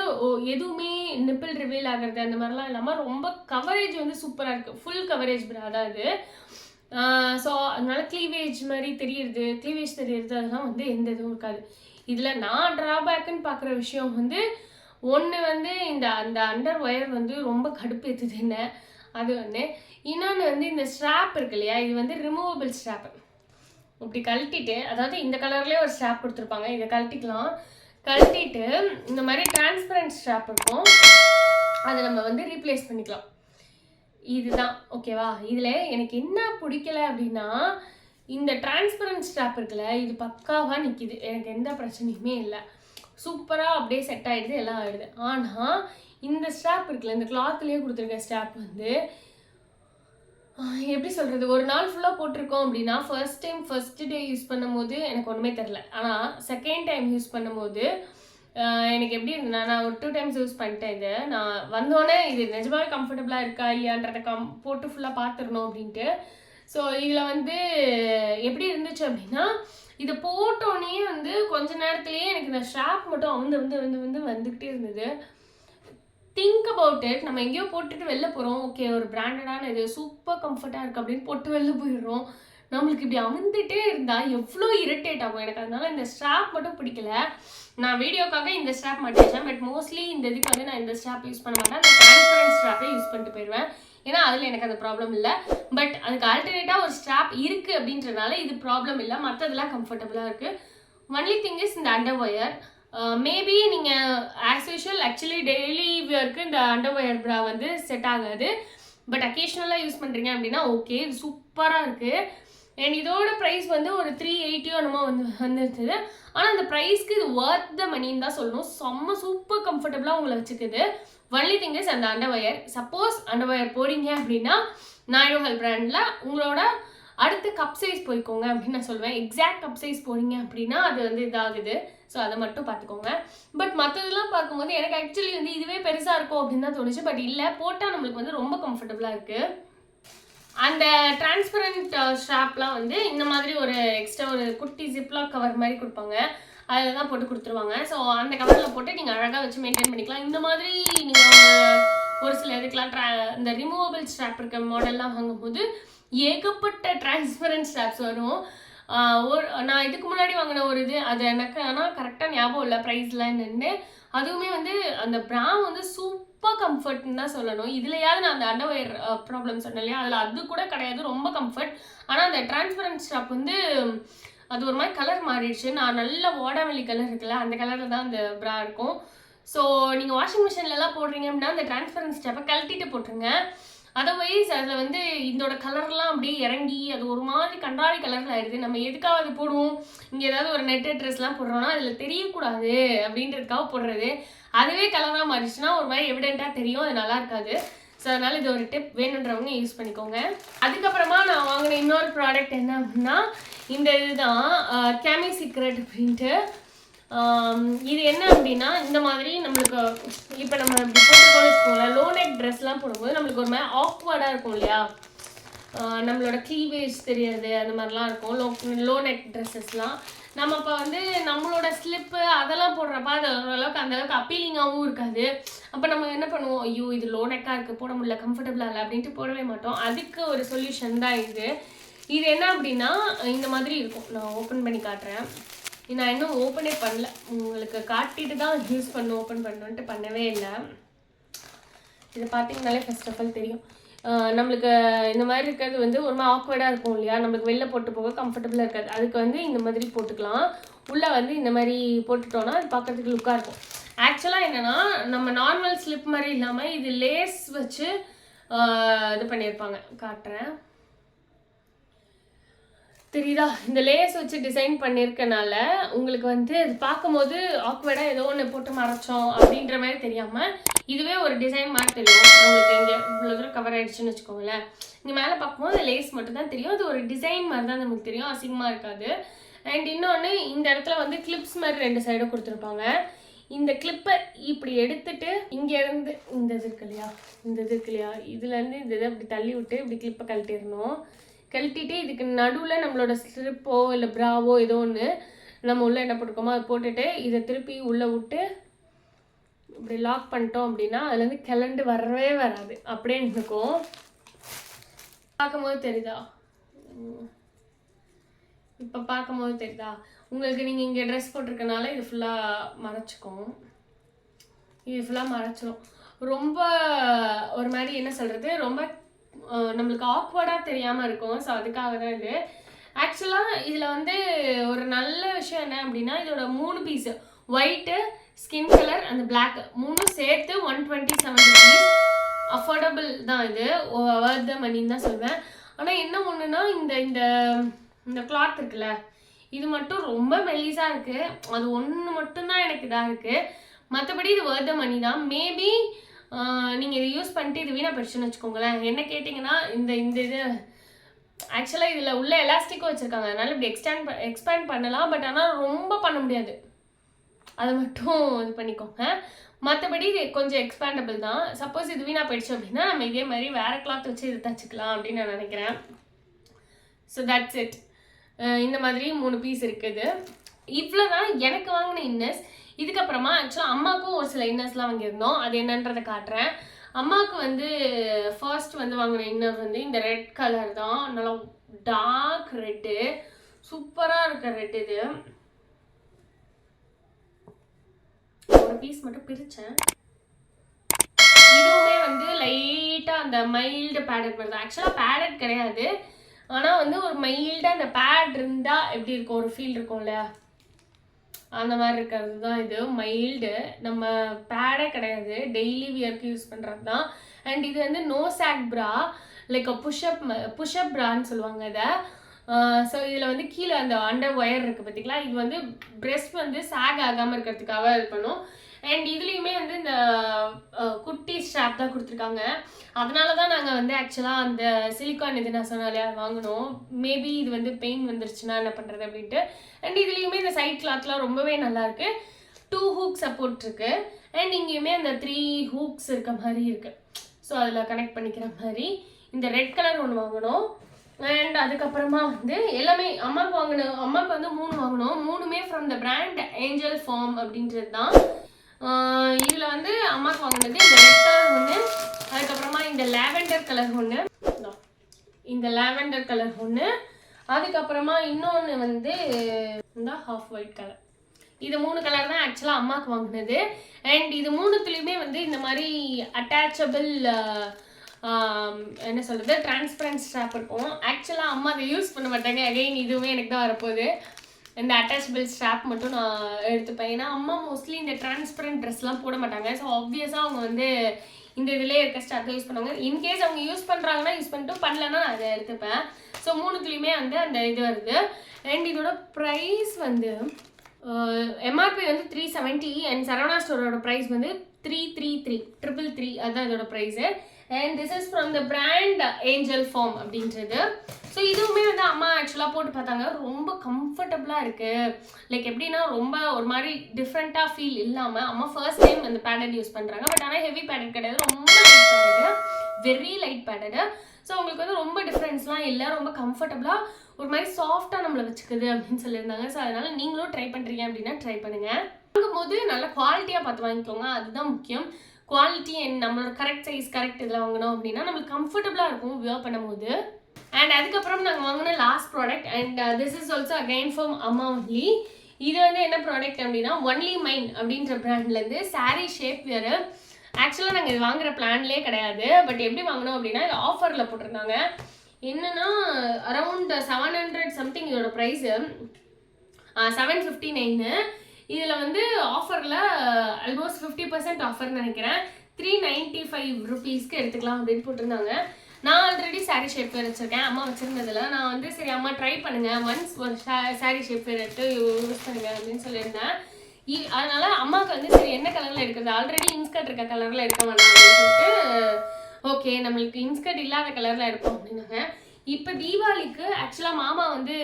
எதுவுமே நிப்பிள் ரிவீல் ஆகிறது அந்த மாதிரிலாம் இல்லாமல் ரொம்ப கவரேஜ் வந்து சூப்பராக இருக்குது. ஃபுல் கவரேஜ் ப்ரா தான் இது. ஸோ அதனால க்ளீவேஜ் மாதிரி க்ளீவேஜ் தெரியுறது அதெல்லாம் வந்து எந்த இதுவும் இருக்காது. இதில் நான் ட்ராபேக்குன்னு பார்க்குற விஷயம் வந்து ஒன்று வந்து அந்த அண்டர் ஒயர் வந்து ரொம்ப கடுப்பேற்றுது என்ன, அது ஒன்று. இன்னொன்று வந்து இந்த ஸ்ட்ராப் இருக்கு இல்லையா, இது வந்து ரிமூவபிள் ஸ்ட்ராப்பு. இப்படி கழட்டிட்டு, அதாவது இந்த கலர்லேயே ஒரு ஸ்ட்ராப் கொடுத்துருப்பாங்க, இதை கழட்டிட்டு இந்த மாதிரி டிரான்ஸ்பரண்ட் ஸ்ட்ராப் இருக்கும், அதை நம்ம வந்து ரீப்ளேஸ் பண்ணிக்கலாம். இதுதான் ஓகேவா. இதில் எனக்கு என்ன பிடிக்கல அப்படின்னா இந்த டிரான்ஸ்பரண்ட் ஸ்ட்ராப் இருக்குல்ல, இது பக்காவாக நிற்கிது, எனக்கு எந்த பிரச்சனையுமே இல்லை, சூப்பராக அப்படியே செட் ஆகிடுது, எல்லாம் ஆகிடுது. ஆனால் இந்த ஸ்ட்ராப் இருக்குல்ல, இந்த கிளாத்லேயே கொடுத்துருக்க ஸ்ட்ராப் வந்து எப்படி சொல்கிறது, ஒரு நாள் ஃபுல்லாக போட்டிருக்கோம் அப்படின்னா ஃபர்ஸ்ட் டே யூஸ் பண்ணும்போது எனக்கு ஒன்றுமே தெரில. ஆனால் செகண்ட் டைம் யூஸ் பண்ணும்போது எனக்கு எப்படி இருந்ததுன்னா, நான் ஒரு 2 times யூஸ் பண்ணிட்டேன். இது நான் வந்தோடனே இது நிஜமாவே கம்ஃபர்டபுளாக இருக்கா இல்லையான்றதை போட்டு ஃபுல்லாக பார்த்துடணும் அப்படின்ட்டு. ஸோ இதில் வந்து எப்படி இருந்துச்சு அப்படின்னா, இதை போட்டோன்னே வந்து கொஞ்ச நேரத்துலேயே எனக்கு இந்த ஸ்ட்ராப் மட்டும் வந்துக்கிட்டே இருந்தது. திங்க் அபவுட் இட், நம்ம எங்கேயோ போட்டுட்டு வெளில போகிறோம், ஓகே ஒரு பிராண்டடான இது சூப்பர் கம்ஃபர்ட்டாக இருக்குது அப்படின்னு போட்டு வெளில போயிடுறோம். நம்மளுக்கு இப்படி அமுந்துட்டே இருந்தால் எவ்வளோ இரிட்டேட் ஆகும் எனக்கு. அதனால இந்த ஸ்ட்ராப் மட்டும் பிடிக்கல. நான் வீடியோக்காக இந்த ஸ்ட்ராப் மாட்டிச்சேன், பட் மோஸ்ட்லி இந்த இதுக்கு வந்து நான் இந்த ஸ்ட்ராப் யூஸ் பண்ண மாட்டேன், அந்த டிரான்ஸ்பரண்ட் ஸ்ட்ராப்பே யூஸ் பண்ணிட்டு போயிடுவேன். ஏன்னா அதில் எனக்கு அந்த ப்ராப்ளம் இல்லை. பட் அதுக்கு ஆல்டர்னேட்டாக ஒரு ஸ்ட்ராப் இருக்குது அப்படின்றனால இது ப்ராப்ளம் இல்லை, மற்றதெல்லாம் கம்ஃபர்டபுளாக இருக்குது. ஒன்லி திங் இஸ் இந்த அண்டர் ஒயர். மேபி நீங்கள் ஆஸ் யூஷுவல் ஆக்சுவலி டெய்லி வியருக்கு இந்த அண்டர் ஒயர் ப்ரா வந்து செட் ஆகாது. பட் அக்கேஷ்னலாக யூஸ் பண்ணுறீங்க அப்படின்னா ஓகே, இது சூப்பராக இருக்குது. அண்ட் இதோட ப்ரைஸ் வந்து ஒரு 380 என்னமோ வந்துருக்குது. ஆனால் அந்த ப்ரைஸ்க்கு இது ஒர்த் த மணின்னு தான் சொல்லணும். செம்ம சூப்பர் கம்ஃபர்டபுளாக உங்களை வச்சுக்குது. ஒன்லி திங் இஸ் அந்த under wire. Suppose under wire போடுறீங்க அப்படின்னா நாயுடு ஹால் பிராண்டில் உங்களோட அடுத்து கப் சைஸ் போய்க்கோங்க அப்படின்னு நான் சொல்லுவேன். எக்ஸாக்ட் கப் சைஸ் போறீங்க அப்படின்னா அது வந்து இதாகுது. ஸோ அதை மட்டும் பார்த்துக்கோங்க. பட் மற்றதெல்லாம் பார்க்கும்போது எனக்கு ஆக்சுவலி வந்து இதுவே பெருசாக இருக்கும் அப்படின்னு தான் தோணுச்சு. பட் இல்லை, போட்டால் நம்மளுக்கு வந்து ரொம்ப கம்ஃபர்டபுளாக இருக்குது. அந்த டிரான்ஸ்பரண்ட் ஸ்ட்ராப்லாம் வந்து இந்த மாதிரி ஒரு எக்ஸ்ட்ரா ஒரு குட்டி ஜிப்லாக் கவர் மாதிரி கொடுப்பாங்க. அதில் தான் போட்டு கொடுத்துருவாங்க. ஸோ அந்த கவரில் போட்டு நீங்கள் அழகாக வச்சு மெயின்டைன் பண்ணிக்கலாம். இந்த மாதிரி நீங்கள் ஒரு சில இதுக்கெலாம் இந்த ரிமூவபிள் ஸ்ட்ராப் இருக்க மாடல்லாம் வாங்கும்போது ஏகப்பட்ட டிரான்ஸ்பரண்ட் ஸ்ட்ராப்ஸ் வரும். நான் இதுக்கு முன்னாடி வாங்கின ஒரு இது அது எனக்கு ஆனால் கரெக்டாக ஞாபகம் இல்லை ப்ரைஸ்லாம் என்னென்னு. அதுவுமே வந்து அந்த பிராண்ட் வந்து சூப்பர் கம்ஃபர்ட்னு தான் சொல்லணும். இதுலையாவது நான் அந்த அண்டர்வேர் ப்ராப்ளம் சொன்னேன் இல்லையா, அதில் அது கூட கிடையாது, ரொம்ப கம்ஃபர்ட். ஆனால் அந்த டிரான்ஸ்பரண்ட் ஸ்ட்ராப் வந்து அது ஒரு மாதிரி கலர் மாறிடுச்சு. நான் நல்ல வாடாமல்லி கலர் இருக்குல்ல, அந்த கலரில் தான் அந்த ப்ரா இருக்கும். ஸோ நீங்கள் வாஷிங் மிஷின்லலாம் போடுறீங்க அப்படின்னா அந்த டிரான்ஸ்பரண்ட் ஸ்ட்ராப்பை கழட்டிட்டு போட்டுருங்க. அதர்வைஸ் அதில் வந்து இதோட கலர்லாம் அப்படியே இறங்கி அது ஒரு மாதிரி கண்டாரி கலரில் ஆயிடுது. நம்ம எதுக்காக அது போடுவோம், இங்கே ஏதாவது ஒரு நெட்டட் ட்ரெஸ்லாம் போடுறோன்னா அதில் தெரியக்கூடாது அப்படின்றதுக்காக போடுறது. அதுவே கலராக மாறிடுச்சுன்னா ஒரு மாதிரி எவிடெண்ட்டாக தெரியும், அது நல்லா இருக்காது. ஸோ அதனால் இது ஒரு டிப், வேணுன்றவங்க யூஸ் பண்ணிக்கோங்க. அதுக்கப்புறமா நான் வாங்கின இன்னொரு ப்ராடக்ட் என்ன அப்படின்னா இந்த இதுதான் கேமி சீக்ரெட் அப்படின்ட்டு. இது என்ன அப்படின்னா இந்த மாதிரி நம்மளுக்கு இப்போ நம்ம இப்படி போட்டுக்கோன்னு வச்சுக்கோங்களேன், லோ நெக் ட்ரெஸ்லாம் போடும்போது நம்மளுக்கு ஒரு மாதிரி ஆக்வர்டாக இருக்கும் இல்லையா, நம்மளோட க்ளீவேஜ் தெரியறது அந்த மாதிரிலாம் இருக்கும் லோ நெக் ட்ரெஸ்ஸஸ்லாம். நம்ம இப்போ வந்து நம்மளோட ஸ்லிப்பு அதெல்லாம் போடுறப்ப அது ஓரளவுக்கு அந்தளவுக்கு அப்பீலிங்காகவும் இருக்காது. அப்போ நம்ம என்ன பண்ணுவோம், ஐயோ இது லோ நெக்காக இருக்குது, போட முடியல, கம்ஃபர்டபுளாக இல்லை அப்படின்ட்டு போடவே மாட்டோம். அதுக்கு ஒரு சொல்யூஷன் தான் இது. இது என்ன அப்படின்னா இந்த மாதிரி இருக்கும். நான் ஓப்பன் பண்ணி காட்டுறேன். நான் இன்னும் ஓப்பனே பண்ணல, உங்களுக்கு காட்டிட்டு தான் யூஸ் ஓப்பன் பண்ணணுன்ட்டு பண்ணவே இல்லை. இதை பார்த்தீங்கனாலே ஃபர்ஸ்ட் ஆஃப் ஆல் தெரியும். நம்மளுக்கு இந்த மாதிரி இருக்கிறது வந்து ஒரு மாதிரி ஆக்வர்டாக இருக்கும் இல்லையா, நம்மளுக்கு வெளில போட்டு போக கம்ஃபர்டபுளாக இருக்காது. அதுக்கு வந்து இந்த மாதிரி போட்டுக்கலாம். உள்ளே வந்து இந்த மாதிரி போட்டுட்டோன்னா அது பார்க்குறதுக்கு லுக்காக இருக்கும். ஆக்சுவலாக என்னென்னா நம்ம நார்மல் ஸ்லிப் மாதிரி இல்லாமல் இது லேஸ் வச்சு இது பண்ணியிருப்பாங்க. காட்டுறேன், தெரியுதா? இந்த லேஸ் வச்சு டிசைன் பண்ணியிருக்கனால உங்களுக்கு வந்து அது பார்க்கும்போது ஆக்வர்டாக ஏதோ ஒன்று போட்டு மறைச்சோம் அப்படின்ற மாதிரி தெரியாமல் இதுவே ஒரு டிசைன் மாதிரி தெரியும். உங்களுக்கு இங்கே இவ்வளோ தூரம் கவர் ஆகிடுச்சுன்னு வச்சுக்கோங்களேன். இங்கே மேலே பார்க்கும்போது லேஸ் மட்டும் தான் தெரியும். அது ஒரு டிசைன் மாதிரி தான் நமக்கு தெரியும், அசிங்கமாக இருக்காது. அண்ட் இன்னொன்று இந்த இடத்துல வந்து கிளிப்ஸ் மாதிரி 2 சைடும் கொடுத்துருப்பாங்க. இந்த கிளிப்பை இப்படி எடுத்துட்டு இங்கேருந்து இந்த இது இருக்கு இல்லையா, இதுலேருந்து இந்த இதை இப்படி தள்ளி விட்டு இப்படி கிளிப்பை கழட்டிடணும். கழட்டிட்டு இதுக்கு நடுவில் நம்மளோட ஸ்லிப்போ இல்லை ப்ராவோ ஏதோ ஒன்று நம்ம உள்ளே என்ன போட்டுக்கோமோ அதை போட்டுட்டு இதை திருப்பி உள்ளே விட்டு இப்படி லாக் பண்ணிட்டோம் அப்படின்னா அதுலேருந்து கிளண்டு வரவே வராது, அப்படியே நிற்கும். பார்க்கும்போது தெரியுதா, இப்போ பார்க்கும்போது தெரியுதா உங்களுக்கு? நீங்கள் இங்கே ட்ரெஸ் போட்டிருக்கனால இது ஃபுல்லாக மறைச்சிக்கும், இது ஃபுல்லாக மறைச்சிடும். ரொம்ப ஒரு மாதிரி என்ன சொல்கிறது, ரொம்ப நம்மளுக்கு ஆக்வர்டாக தெரியாமல் இருக்கும். ஸோ அதுக்காக தான் இது. ஆக்சுவலாக இதில் வந்து ஒரு நல்ல விஷயம் என்ன அப்படின்னா இதோட 3 பீஸு, ஒயிட்டு, ஸ்கின் கலர், அந்த பிளாக் 3 சேர்த்து 127 rupees. அஃபோர்டபுள் தான், இது வர்த் த மணின்னு தான் சொல்வேன். ஆனால் என்ன ஒன்றுனா இந்த இந்த இந்த கிளாத் இருக்குல்ல, இது மட்டும் ரொம்ப மெல்லிஸாக இருக்குது. அது ஒன்று மட்டும்தான் எனக்கு இதாக இருக்குது. மற்றபடி இது வர்த் த மணி தான். மேபி நீங்கள் இதை யூஸ் பண்ணிட்டு இது வீணாக போயிடுச்சுன்னு வச்சுக்கோங்களேன். என்ன கேட்டிங்கன்னா இந்த இந்த இது ஆக்சுவலாக இதில் உள்ள எலாஸ்டிக்கும் வச்சுருக்காங்க, அதனால் இப்படி எக்ஸ்பேண்ட் பண்ணலாம். பட் ஆனால் ரொம்ப பண்ண முடியாது, அதை மட்டும் இது பண்ணிக்கோங்க. மற்றபடி இது கொஞ்சம் எக்ஸ்பேண்டபிள் தான். சப்போஸ் இது வீணாக போயிடுச்சு அப்படின்னா நம்ம இதே மாதிரி வேறு கிளாத் வச்சு இது தச்சுக்கலாம் அப்படின்னு நான் நினைக்கிறேன். So that's it. இந்த மாதிரி 3 பீஸ் இருக்குது. இவ்வளோ தான் எனக்கு வாங்கின இன்னர்ஸ். இதுக்கப்புறமா ஆக்சுவலாக அம்மாவுக்கும் ஒரு சில இன்னர்ஸ்லாம் வாங்கியிருந்தோம், அது என்னன்றதை காட்டுறேன். அம்மாவுக்கு வந்து ஃபர்ஸ்ட் வந்து வாங்கின இன்னர் வந்து இந்த ரெட் கலர் தான், நல்லா டார்க் ரெட்டு, சூப்பராக இருக்க ரெட். இது ஒரு பீஸ் மட்டும் பிரித்தேன். இதுவுமே வந்து லைட்டாக அந்த மைல்டு பேடட் மாதிரி தான். ஆக்சுவலாக பேடட் கிடையாது, ஆனால் வந்து ஒரு மைல்டாக அந்த பேட் இருந்தால் எப்படி இருக்கும், ஒரு ஃபீல் இருக்கும்ல, அந்த மாதிரி இருக்கிறது தான் இது. மைல்டு, நம்ம பேடே கிடையாது, டெய்லி வியர்க்கு யூஸ் பண்ணுறது தான். அண்ட் இது வந்து நோ சாக் ப்ரா, லைக் புஷ்அப் ப்ரான்னு சொல்லுவாங்க இதை. ஸோ இதில் வந்து கீழே அந்த அண்டர் ஒயர் இருக்குது பார்த்திங்களா, இது வந்து பிரெஸ்ட் வந்து சாக் ஆகாமல் இருக்கிறதுக்காக இது பண்ணும். அண்ட் இதுலேயுமே வந்து இந்த குட்டி ஸ்ட்ராப் தான் கொடுத்துருக்காங்க. அதனால தான் நாங்கள் வந்து ஆக்சுவலாக அந்த சிலிக்கான் இது நான் சொன்னாலே வாங்கினோம். மேபி இது வந்து பெயின் வந்துருச்சுன்னா என்ன பண்ணுறது அப்படின்ட்டு. அண்ட் இதுலேயுமே இந்த சைட் கிளாத்லாம் ரொம்பவே நல்லாயிருக்கு. 2 ஹூக் சப்போர்ட் இருக்குது. அண்ட் இங்கேயுமே அந்த 3 ஹூக்ஸ் இருக்க மாதிரி இருக்குது. ஸோ அதில் கனெக்ட் பண்ணிக்கிற மாதிரி இந்த ரெட் கலர் ஒன்று வாங்கினோம். அண்ட் அதுக்கப்புறமா வந்து எல்லாமே அம்மாவுக்கு வந்து 3 வாங்கினோம். 3மே from the brand Angel Farm அப்படின்றது தான். இதில் வந்து அம்மாவுக்கு வாங்கினது இந்த ரெட் கலர் ஒன்று, அதுக்கப்புறமா இந்த லாவெண்டர் கலர் ஒன்று, அதுக்கப்புறமா இன்னொன்று வந்து இந்த ஹாஃப் ஒயிட் கலர். இது 3 கலர் தான் ஆக்சுவலாக அம்மாவுக்கு வாங்கினது. அண்ட் இது 3த்துலேயுமே வந்து இந்த மாதிரி அட்டாச்சபிள் என்ன சொல்கிறது டிரான்ஸ்பரண்ட் ஸ்ட்ராப் இருக்கும். ஆக்சுவலாக அம்மா அதை யூஸ் பண்ண மாட்டாங்க. அகைன் இதுவுமே எனக்கு தான் வரப்போகுது. இந்த அட்டாச்சபிள் ஸ்ட்ராப் மட்டும் நான் எடுத்துப்பேன். ஏன்னா அம்மா மோஸ்ட்லி இந்த டிரான்ஸ்பரண்ட் ட்ரெஸ்லாம் போட மாட்டாங்க. ஸோ ஆப்வியஸாக அவங்க வந்து இந்த இதிலே இருக்க ஸ்ட்ராப் யூஸ் பண்ணுவாங்க. இன்கேஸ் அவங்க யூஸ் பண்ணுறாங்கன்னா யூஸ் பண்ணிட்டு பண்ணலன்னா நான் அதை எடுத்துப்பேன். ஸோ 3த்துலேயுமே வந்து அந்த இது வருது. அண்ட் இதோட ப்ரைஸ் வந்து எம்ஆர்பி வந்து 370 அண்ட் சரவணா ஸ்டோரோட ப்ரைஸ் வந்து 333 அதுதான் இதோட price. And this is from the brand Angel Farm அப்படின்றது. ஸோ இதுவுமே வந்து அம்மா ஆக்சுவலாக போட்டு பார்த்தாங்க. ரொம்ப கம்ஃபர்டபுளாக இருக்குது. லைக் எப்படின்னா ரொம்ப ஒரு மாதிரி டிஃப்ரெண்ட்டாக ஃபீல் இல்லாமல் அம்மா ஃபர்ஸ்ட் டைம் அந்த பேடட் யூஸ் பண்ணுறாங்க. பட் ஆனால் ஹெவி பேடட் கிடையாது, ரொம்ப லைட் பேடடு, வெரி லைட் பேடடு. ஸோ உங்களுக்கு வந்து ரொம்ப டிஃப்ரென்ஸ்லாம் இல்லை, ரொம்ப கம்ஃபர்டபுளாக ஒரு மாதிரி சாஃப்டாக நம்மளை வச்சுக்குது அப்படின்னு சொல்லியிருந்தாங்க. ஸோ அதனால் நீங்களும் ட்ரை பண்ணுறீங்க அப்படின்னா ட்ரை பண்ணுங்கள். வாங்கும்போது நல்ல குவாலிட்டியாக பார்த்து வாங்கிக்கோங்க, அதுதான் முக்கியம். குவாலிட்டி அண்ட் நம்மளோட கரெக்ட் சைஸ் கரெக்ட் இதில் வாங்கினோம் அப்படின்னா நம்மளுக்கு கம்ஃபர்டபுளாக இருக்கும் வியர் பண்ணும்போது. அண்ட் அதுக்கப்புறம் நாங்கள் வாங்கின last product and this is also again from அம்மா ஒன்லி. இது வந்து என்ன ப்ராடக்ட் அப்படின்னா ஒன்லி மைண்ட் அப்படின்ற பிராண்ட்லேருந்து சாரீ ஷேப் வியர். ஆக்சுவலாக நாங்கள் இது வாங்குகிற பிளான்லேயே கிடையாது. பட் எப்படி வாங்கினோம் அப்படின்னா இது ஆஃபரில் போட்டிருந்தாங்க. என்னென்னா அரவுண்ட் 700 சம்திங் இதோட ப்ரைஸு, 759. இதில் வந்து ஆஃபரில் ஆல்மோஸ்ட் 50% ஆஃபர்னு நினைக்கிறேன். 395 ருபீஸ்க்கு எடுத்துக்கலாம் அப்படின்னு போட்டிருந்தாங்க. நான் ஆல்ரெடி சாரீ ஷேப் வேர் வச்சுருக்கேன். அம்மா வச்சுருந்ததில் நான் வந்து சரி அம்மா ட்ரை பண்ணுங்கள், ஒன்ஸ் ஒரு சாரீ ஷேப் வேர் எடுத்து யூஸ் பண்ணுங்கள் அப்படின்னு சொல்லியிருந்தேன். அதனால் அம்மாவுக்கு வந்து சரி என்ன கலரில் எடுக்கிறது, ஆல்ரெடி இன்ஸ்கர்ட் இருக்க கலரில் எடுக்க வேண்டாம் அப்படின்னு சொல்லிட்டு ஓகே நம்மளுக்கு இன்ஸ்கர்ட் இல்லாத கலரில் எடுப்போம் அப்படின்னாங்க. இப்போ தீபாவளிக்கு ஆக்சுவலாக மாமா வந்து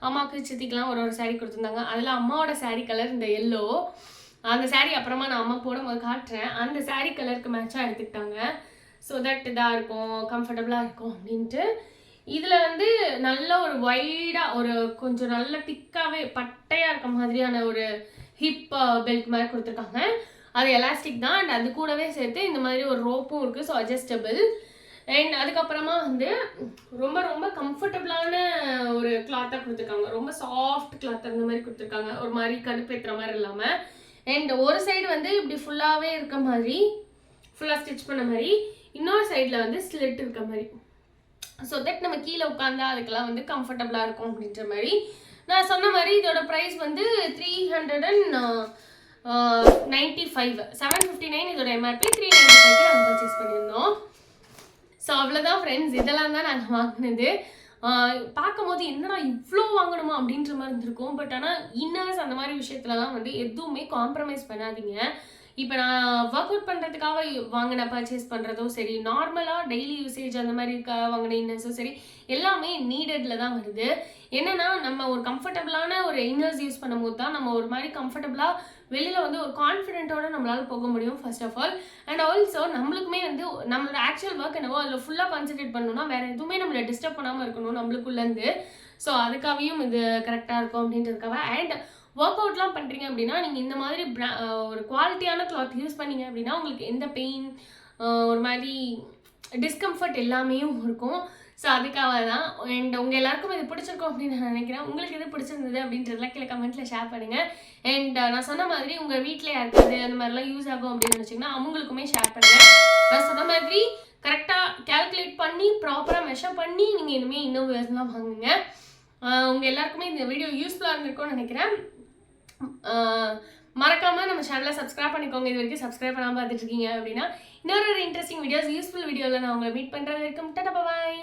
அம்மாவுக்கு சித்திக்கெலாம் ஒரு சாரீ கொடுத்துருந்தாங்க. அதில் அம்மாவோட சாரீ கலர் இந்த எல்லோ. அந்த சாரீ அப்புறமா நான் அம்மா போடும்போது காட்டுறேன். அந்த சாரீ கலருக்கு மேட்சாக எடுத்துக்கிட்டாங்க. ஸோ தட் இதாக இருக்கும், கம்ஃபர்டபுளாக இருக்கும் அப்படின்ட்டு. இதில் வந்து நல்ல ஒரு வைடாக ஒரு கொஞ்சம் நல்ல திக்காகவே பட்டையாக இருக்க மாதிரியான ஒரு ஹிப் பெல்ட் மாதிரி கொடுத்துருக்காங்க. அது எலாஸ்டிக் தான். அண்ட் அது கூடவே சேர்த்து இந்த மாதிரி ஒரு ரோப்பும் இருக்குது. So adjustable. அண்ட் அதுக்கப்புறமா வந்து ரொம்ப ரொம்ப கம்ஃபர்டபுளான ஒரு கிளாத்தாக கொடுத்துருக்காங்க. ரொம்ப சாஃப்ட் கிளாத் அந்த மாதிரி கொடுத்துருக்காங்க, ஒரு மாதிரி கடுப்பேற்றுற மாதிரி இல்லாமல். அண்ட் ஒரு சைடு வந்து இப்படி ஃபுல்லாகவே இருக்க மாதிரி, ஃபுல்லாக ஸ்டிச் பண்ண மாதிரி, இன்னொரு சைடில் வந்து ஸ்லிட் இருக்க மாதிரி. ஸோ தட் நம்ம கீழே உட்காந்தா அதுக்கெல்லாம் வந்து கம்ஃபர்டபுளாக இருக்கும் அப்படின்ற மாதிரி. நான் சொன்ன மாதிரி இதோட ப்ரைஸ் வந்து 395, 759 இதோட எம்ஆர்பி, 395 நம்ம பர்ச்சேஸ் பண்ணியிருந்தோம். ஸோ அவ்வளோதான் ஃப்ரெண்ட்ஸ், இதெல்லாம் தான் நாங்கள் வாங்கினது. பார்க்கும்போது என்னடா இவ்வளோ வாங்கணுமா அப்படின்ற மாதிரி இருந்திருக்கும். பட் ஆனால் இன்னர்ஸ் அந்த மாதிரி விஷயத்துலலாம் வந்து எதுவுமே காம்ப்ரமைஸ் பண்ணாதீங்க. இப்போ நான் ஒர்க் அவுட் பண்ணுறதுக்காக வாங்கின பர்ச்சேஸ் பண்ணுறதும் சரி, நார்மலாக டெய்லி யூசேஜ் அந்த மாதிரி வாங்கின இன்னர்ஸும் சரி, எல்லாமே நீடடில் தான் வருது. என்னென்னா நம்ம ஒரு கம்ஃபர்டபுளான ஒரு இன்னர்ஸ் யூஸ் பண்ணும்போது தான் நம்ம ஒரு மாதிரி கம்ஃபர்டபுளாக வெளியில் வந்து ஒரு கான்ஃபிடென்ட்டோடு நம்மளால் போக முடியும் first of all. And also நம்மளுக்குமே வந்து நம்மளோட ஆக்சுவல் ஒர்க் என்னவோ அதில் ஃபுல்லாக கான்சன்ட்ரேட் பண்ணணும்னா வேறு எதுவுமே நம்மளை டிஸ்டர்ப் பண்ணாமல் இருக்கணும் நம்மளுக்குள்ளேருந்து. ஸோ அதுக்காகவும் இது கரெக்டாக இருக்கும் அப்படின்றதுக்காக. அண்ட் ஒர்க் அவுட்லாம் பண்ணுறீங்க அப்படின்னா நீங்கள் இந்த மாதிரி ஒரு குவாலிட்டியான கிளாத் யூஸ் பண்ணிங்க அப்படின்னா உங்களுக்கு எந்த பெயின் ஒரு மாதிரி டிஸ்கம்ஃபர்ட் எல்லாமே இருக்கும். ஸோ அதுக்காக தான். அண்ட் உங்கள் எல்லாருக்கும் இது பிடிச்சிருக்கும் அப்படின்னு நான் நினைக்கிறேன். உங்களுக்கு எது பிடிச்சிருந்தது அப்படின்றதுலாம் கீழே கமெண்ட்டில் ஷேர் பண்ணுங்கள். அண்ட் நான் சொன்ன மாதிரி உங்கள் வீட்டில் யாருக்காது அந்த மாதிரிலாம் யூஸ் ஆகும் அப்படின்னு நினச்சிங்கன்னா அவங்களுக்குமே ஷேர் பண்ணுங்கள். நான் சொன்ன மாதிரி கரெக்டாக கேல்குலேட் பண்ணி ப்ராப்பராக மெஷர் பண்ணி நீங்கள் இனிமேல் இன்னோவேர்ஸ்லாம் வாங்குங்க. உங்கள் எல்லாருக்குமே இந்த வீடியோ யூஸ்ஃபுல்லாக இருந்திருக்கும்னு நினைக்கிறேன். மறக்காமல் நம்ம சேனலை சப்ஸ்கிரைப் பண்ணிக்கோங்க. இது வரைக்கும் சப்ஸ்கிரைப் பண்ணாமல் பார்த்துட்டு இருக்கீங்க அப்படின்னா இன்னொரு இன்ட்ரெஸ்டிங் வீடியோஸ் யூஸ்ஃபுல் வீடியோவில் நான் உங்களை மீட் பண்ணுறது வரைக்கும் டாடா பாய்.